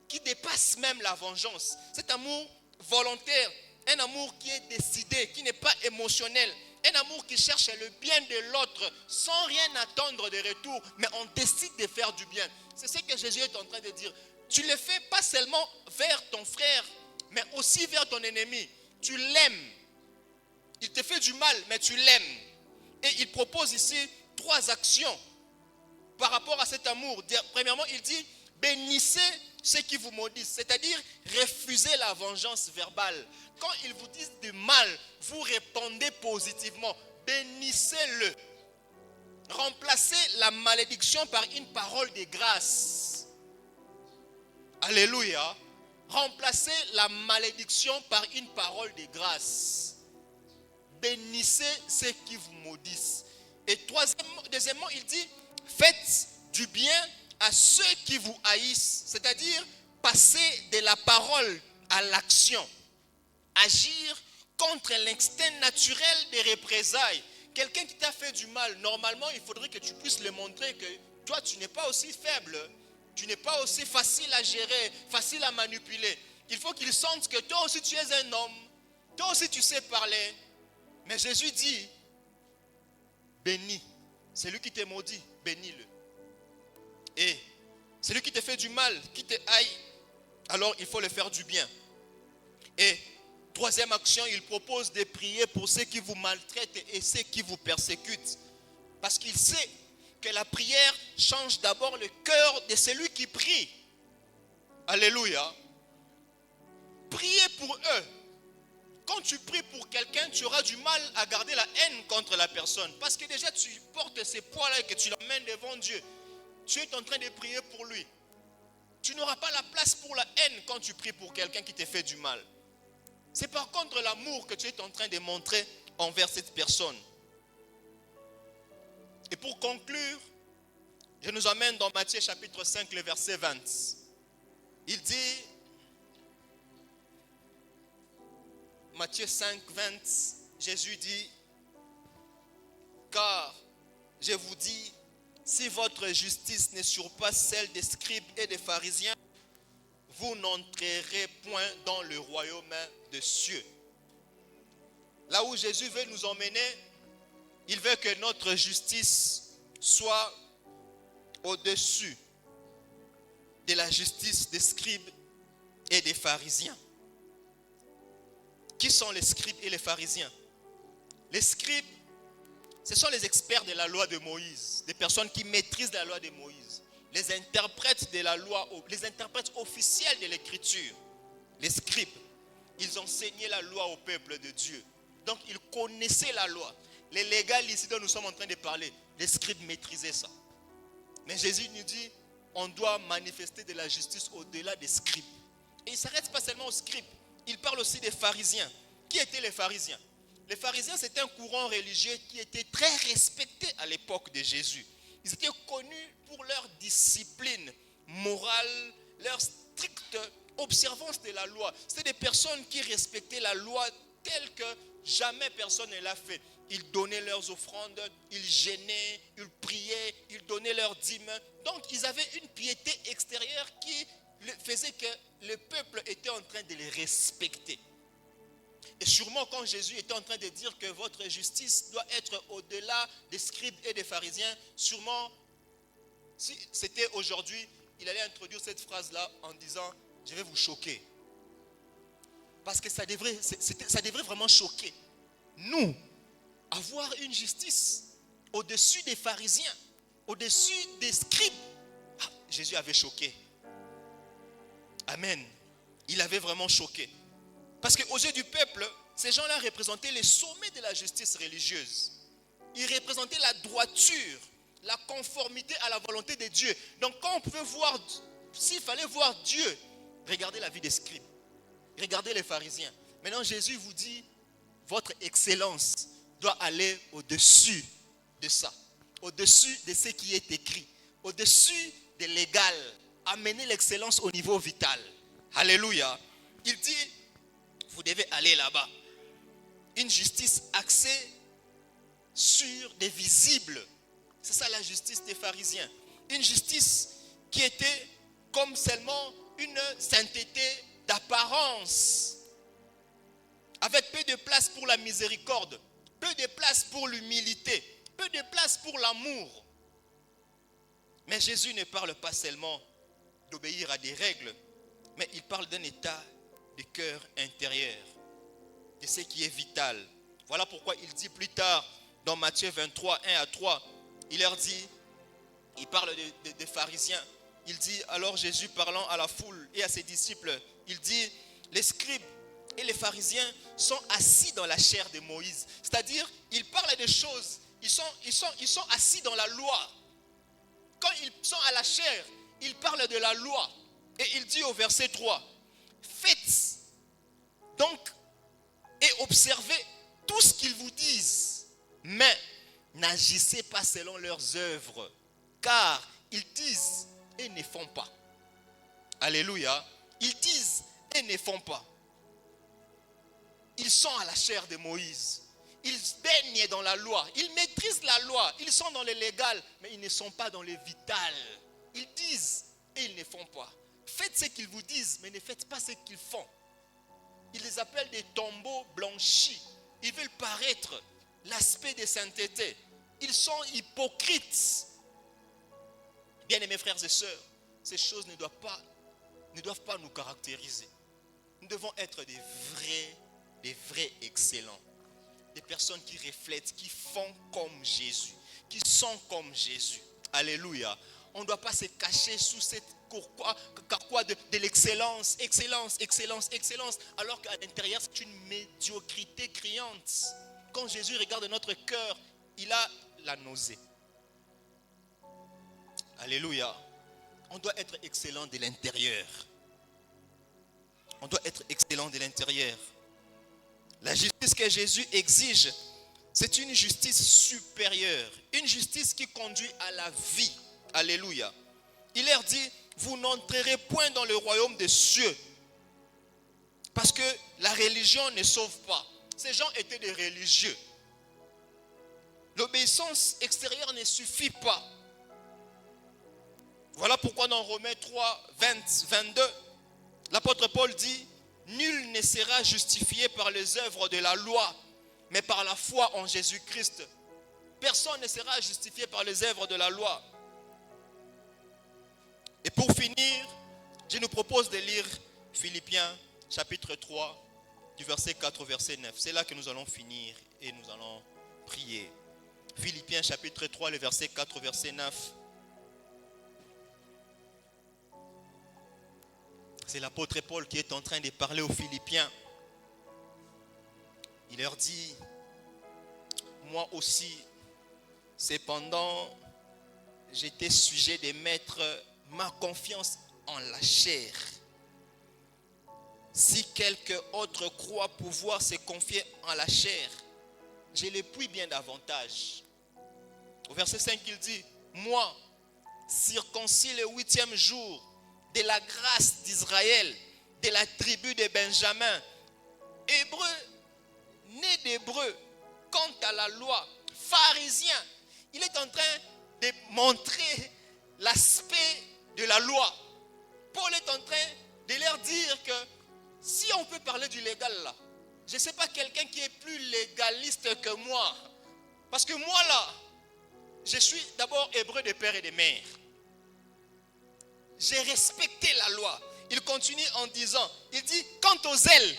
qui dépasse même la vengeance. Cet amour volontaire, un amour qui est décidé, qui n'est pas émotionnel. Un amour qui cherche le bien de l'autre sans rien attendre de retour, mais on décide de faire du bien. C'est ce que Jésus est en train de dire. Tu le fais pas seulement vers ton frère, mais aussi vers ton ennemi. Tu l'aimes. Il te fait du mal, mais tu l'aimes. Et il propose ici 3 actions par rapport à cet amour. Premièrement, il dit, bénissez ceux qui vous maudissent, c'est-à-dire refusez la vengeance verbale. Quand ils vous disent du mal, vous répondez positivement. Bénissez-le. Remplacez la malédiction par une parole de grâce. Alléluia. Remplacez la malédiction par une parole de grâce. Bénissez ceux qui vous maudissent. Et deuxièmement, il dit, faites du bien à ceux qui vous haïssent. C'est-à-dire, passer de la parole à l'action. Agir contre l'instinct naturel des représailles. Quelqu'un qui t'a fait du mal, normalement, il faudrait que tu puisses lui montrer que toi, tu n'es pas aussi faible. Tu n'es pas aussi facile à gérer, facile à manipuler. Il faut qu'il sente que toi aussi, tu es un homme. Toi aussi, tu sais parler. Mais Jésus dit, bénis. Celui qui te maudit, bénis-le. Et celui qui te fait du mal, qui te haït, alors il faut le faire du bien. Et troisième action, il propose de prier pour ceux qui vous maltraitent et ceux qui vous persécutent. Parce qu'il sait que la prière change d'abord le cœur de celui qui prie. Alléluia. Priez pour eux. Quand tu pries pour quelqu'un, tu auras du mal à garder la haine contre la personne. Parce que déjà tu portes ces poids-là et que tu l'emmènes devant Dieu. Tu es en train de prier pour lui. Tu n'auras pas la place pour la haine quand tu pries pour quelqu'un qui te fait du mal. C'est par contre l'amour que tu es en train de montrer envers cette personne. Et pour conclure, je nous emmène dans Matthieu chapitre 5, le verset 20. Il dit, Matthieu 5, 20, Jésus dit, car je vous dis, si votre justice ne surpasse celle des scribes et des pharisiens, vous n'entrerez point dans le royaume des cieux. Là où Jésus veut nous emmener, il veut que notre justice soit au-dessus de la justice des scribes et des pharisiens. Qui sont les scribes et les pharisiens? Les scribes, ce sont les experts de la loi de Moïse, des personnes qui maîtrisent la loi de Moïse, les interprètes de la loi, les interprètes officiels de l'écriture. Les scribes, ils enseignaient la loi au peuple de Dieu. Donc ils connaissaient la loi. Les légalistes dont nous sommes en train de parler, les scribes maîtrisaient ça. Mais Jésus nous dit, on doit manifester de la justice au-delà des scribes. Et il ne s'arrête pas seulement aux scribes, il parle aussi des pharisiens. Qui étaient les pharisiens? Les pharisiens, c'était un courant religieux qui était très respecté à l'époque de Jésus. Ils étaient connus pour leur discipline morale, leur stricte observance de la loi. C'était des personnes qui respectaient la loi telle que jamais personne ne l'a fait. Ils donnaient leurs offrandes, ils jeûnaient, ils priaient, ils donnaient leurs dîmes. Donc, ils avaient une piété extérieure qui faisait que le peuple était en train de les respecter. Et sûrement quand Jésus était en train de dire que votre justice doit être au-delà des scribes et des pharisiens, sûrement, si c'était aujourd'hui, il allait introduire cette phrase-là en disant, je vais vous choquer. Parce que ça devrait vraiment choquer. Nous, avoir une justice au-dessus des pharisiens, au-dessus des scribes. Jésus avait choqué. Amen. Il avait vraiment choqué. Parce qu'aux yeux du peuple, ces gens-là représentaient les sommets de la justice religieuse. Ils représentaient la droiture, la conformité à la volonté de Dieu. Donc quand on pouvait voir, s'il fallait voir Dieu, regardez la vie des scribes, regardez les pharisiens. Maintenant Jésus vous dit, votre excellence doit aller au-dessus de ça, au-dessus de ce qui est écrit, au-dessus de l'égal, amener l'excellence au niveau vital. Alléluia. Il dit, vous devez aller là-bas. Une justice axée sur des visibles. C'est ça la justice des pharisiens. Une justice qui était comme seulement une sainteté d'apparence. Avec peu de place pour la miséricorde, peu de place pour l'humilité, peu de place pour l'amour. Mais Jésus ne parle pas seulement d'obéir à des règles, mais il parle d'un état de cœur intérieur, de ce qui est vital. Voilà pourquoi il dit plus tard dans Matthieu 23, 1 à 3, il leur dit, il parle des pharisiens, il dit, alors Jésus parlant à la foule et à ses disciples, il dit, les scribes et les pharisiens sont assis dans la chair de Moïse. C'est-à-dire, ils parlent des choses, ils sont assis dans la loi. Quand ils sont à la chair, ils parlent de la loi. Et il dit au verset 3, faites donc et observez tout ce qu'ils vous disent, mais n'agissez pas selon leurs œuvres, car ils disent et ne font pas. Alléluia. Ils disent et ne font pas. Ils sont à la chair de Moïse. Ils baignent dans la loi. Ils maîtrisent la loi. Ils sont dans le légal, mais ils ne sont pas dans le vital. Ils disent et ils ne font pas. Faites ce qu'ils vous disent, mais ne faites pas ce qu'ils font. Ils les appellent des tombeaux blanchis. Ils veulent paraître l'aspect de sainteté. Ils sont hypocrites. Bien-aimés frères et sœurs, ces choses ne doivent pas nous caractériser. Nous devons être des vrais excellents. Des personnes qui reflètent, qui font comme Jésus, qui sont comme Jésus. Alléluia. On ne doit pas se cacher sous cette carquois de l'excellence, excellence, excellence, excellence, alors qu'à l'intérieur c'est une médiocrité criante. Quand Jésus regarde notre cœur, il a la nausée. Alléluia. On doit être excellent de l'intérieur. On doit être excellent de l'intérieur. La justice que Jésus exige, c'est une justice supérieure, une justice qui conduit à la vie. Alléluia. Il leur dit, vous n'entrerez point dans le royaume des cieux. Parce que la religion ne sauve pas. Ces gens étaient des religieux. L'obéissance extérieure ne suffit pas. Voilà pourquoi dans Romains 3, 20, 22, l'apôtre Paul dit, nul ne sera justifié par les œuvres de la loi, mais par la foi en Jésus-Christ. Personne ne sera justifié par les œuvres de la loi. Et pour finir, je nous propose de lire Philippiens chapitre 3, du verset 4 au verset 9. C'est là que nous allons finir et nous allons prier. Philippiens chapitre 3, le verset 4 au verset 9. C'est l'apôtre Paul qui est en train de parler aux Philippiens. Il leur dit, moi aussi, cependant, j'étais sujet de mettre ma confiance en la chair. Si quelque autre croit pouvoir se confier en la chair, je les puis bien davantage. Au verset 5, il dit, moi, circoncis le 8e jour de la grâce d'Israël, de la tribu de Benjamin, hébreu, né d'hébreu, quant à la loi, pharisien. Il est en train de montrer l'aspect de la loi. Paul est en train de leur dire que si on peut parler du légal là, je ne sais pas quelqu'un qui est plus légaliste que moi. Parce que moi là, je suis d'abord hébreu de père et de mère. J'ai respecté la loi. Il continue en disant, il dit, quant aux ailes,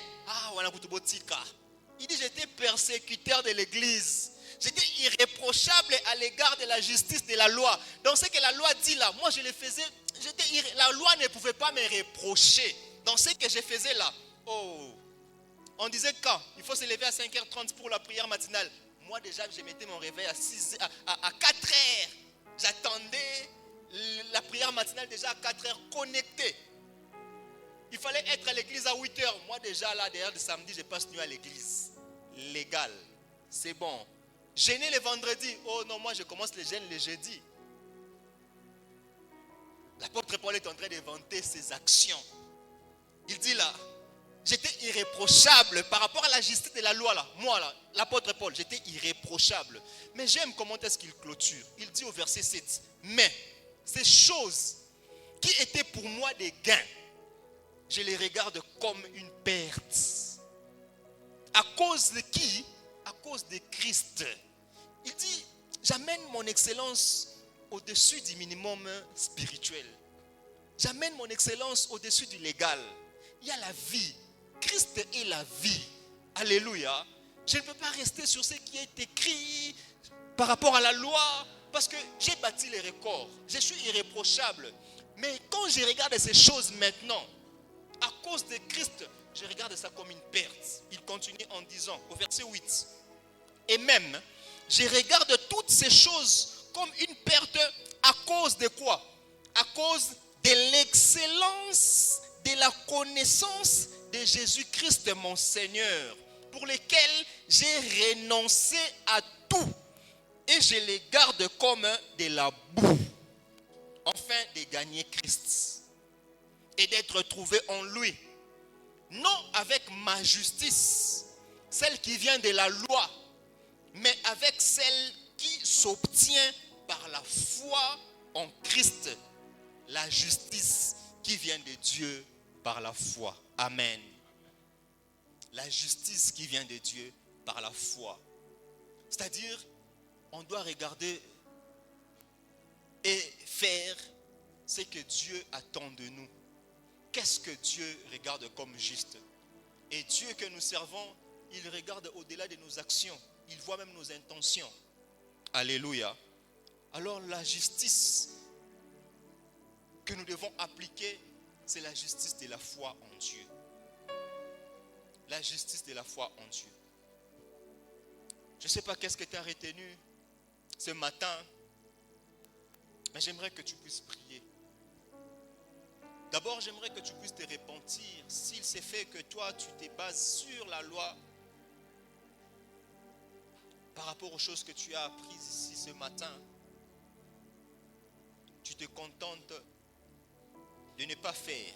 il dit, j'étais persécuteur de l'église. J'étais irréprochable à l'égard de la justice de la loi. Donc ce que la loi dit là, moi je le faisais, la loi ne pouvait pas me reprocher. Dans ce que je faisais là, on disait quand il faut se lever à 5h30 pour la prière matinale. Moi déjà je mettais mon réveil à 4h. J'attendais la prière matinale déjà à 4h connecté. Il fallait être à l'église à 8h. Moi déjà là, derrière le samedi, je passe nuit à l'église. Légal. C'est bon. Jeûner le vendredi. Oh non, moi je commence le jeûne le jeudi. L'apôtre Paul est en train de vanter ses actions. Il dit là, j'étais irréprochable par rapport à la justice de la loi là. Moi là, l'apôtre Paul, j'étais irréprochable. Mais j'aime comment est-ce qu'il clôture. Il dit au verset 7, mais ces choses qui étaient pour moi des gains, je les regarde comme une perte. À cause de qui? À cause de Christ. Il dit, j'amène mon excellence au-dessus du minimum spirituel. J'amène mon excellence au-dessus du légal. Il y a la vie. Christ est la vie. Alléluia. Je ne peux pas rester sur ce qui est écrit par rapport à la loi, parce que j'ai bâti les records. Je suis irréprochable. Mais quand je regarde ces choses maintenant, à cause de Christ, je regarde ça comme une perte. Il continue en disant, au verset 8, et même, je regarde toutes ces choses comme une perte à cause de quoi? À cause de l'excellence de la connaissance de Jésus-Christ mon Seigneur, pour lequel j'ai renoncé à tout et je les garde comme de la boue, afin de gagner Christ et d'être trouvé en lui, non avec ma justice, celle qui vient de la loi, mais avec celle qui s'obtient par la foi en Christ, la justice qui vient de Dieu par la foi. Amen. La justice qui vient de Dieu par la foi. C'est-à-dire, on doit regarder et faire ce que Dieu attend de nous. Qu'est-ce que Dieu regarde comme juste? Et Dieu que nous servons, il regarde au-delà de nos actions. Il voit même nos intentions. Alléluia. Alors la justice que nous devons appliquer, c'est la justice de la foi en Dieu. La justice de la foi en Dieu. Je ne sais pas qu'est-ce que tu as retenu ce matin, mais j'aimerais que tu puisses prier. D'abord, j'aimerais que tu puisses te repentir. S'il s'est fait que toi, tu te bases sur la loi par rapport aux choses que tu as apprises ici ce matin, tu te contentes de ne pas faire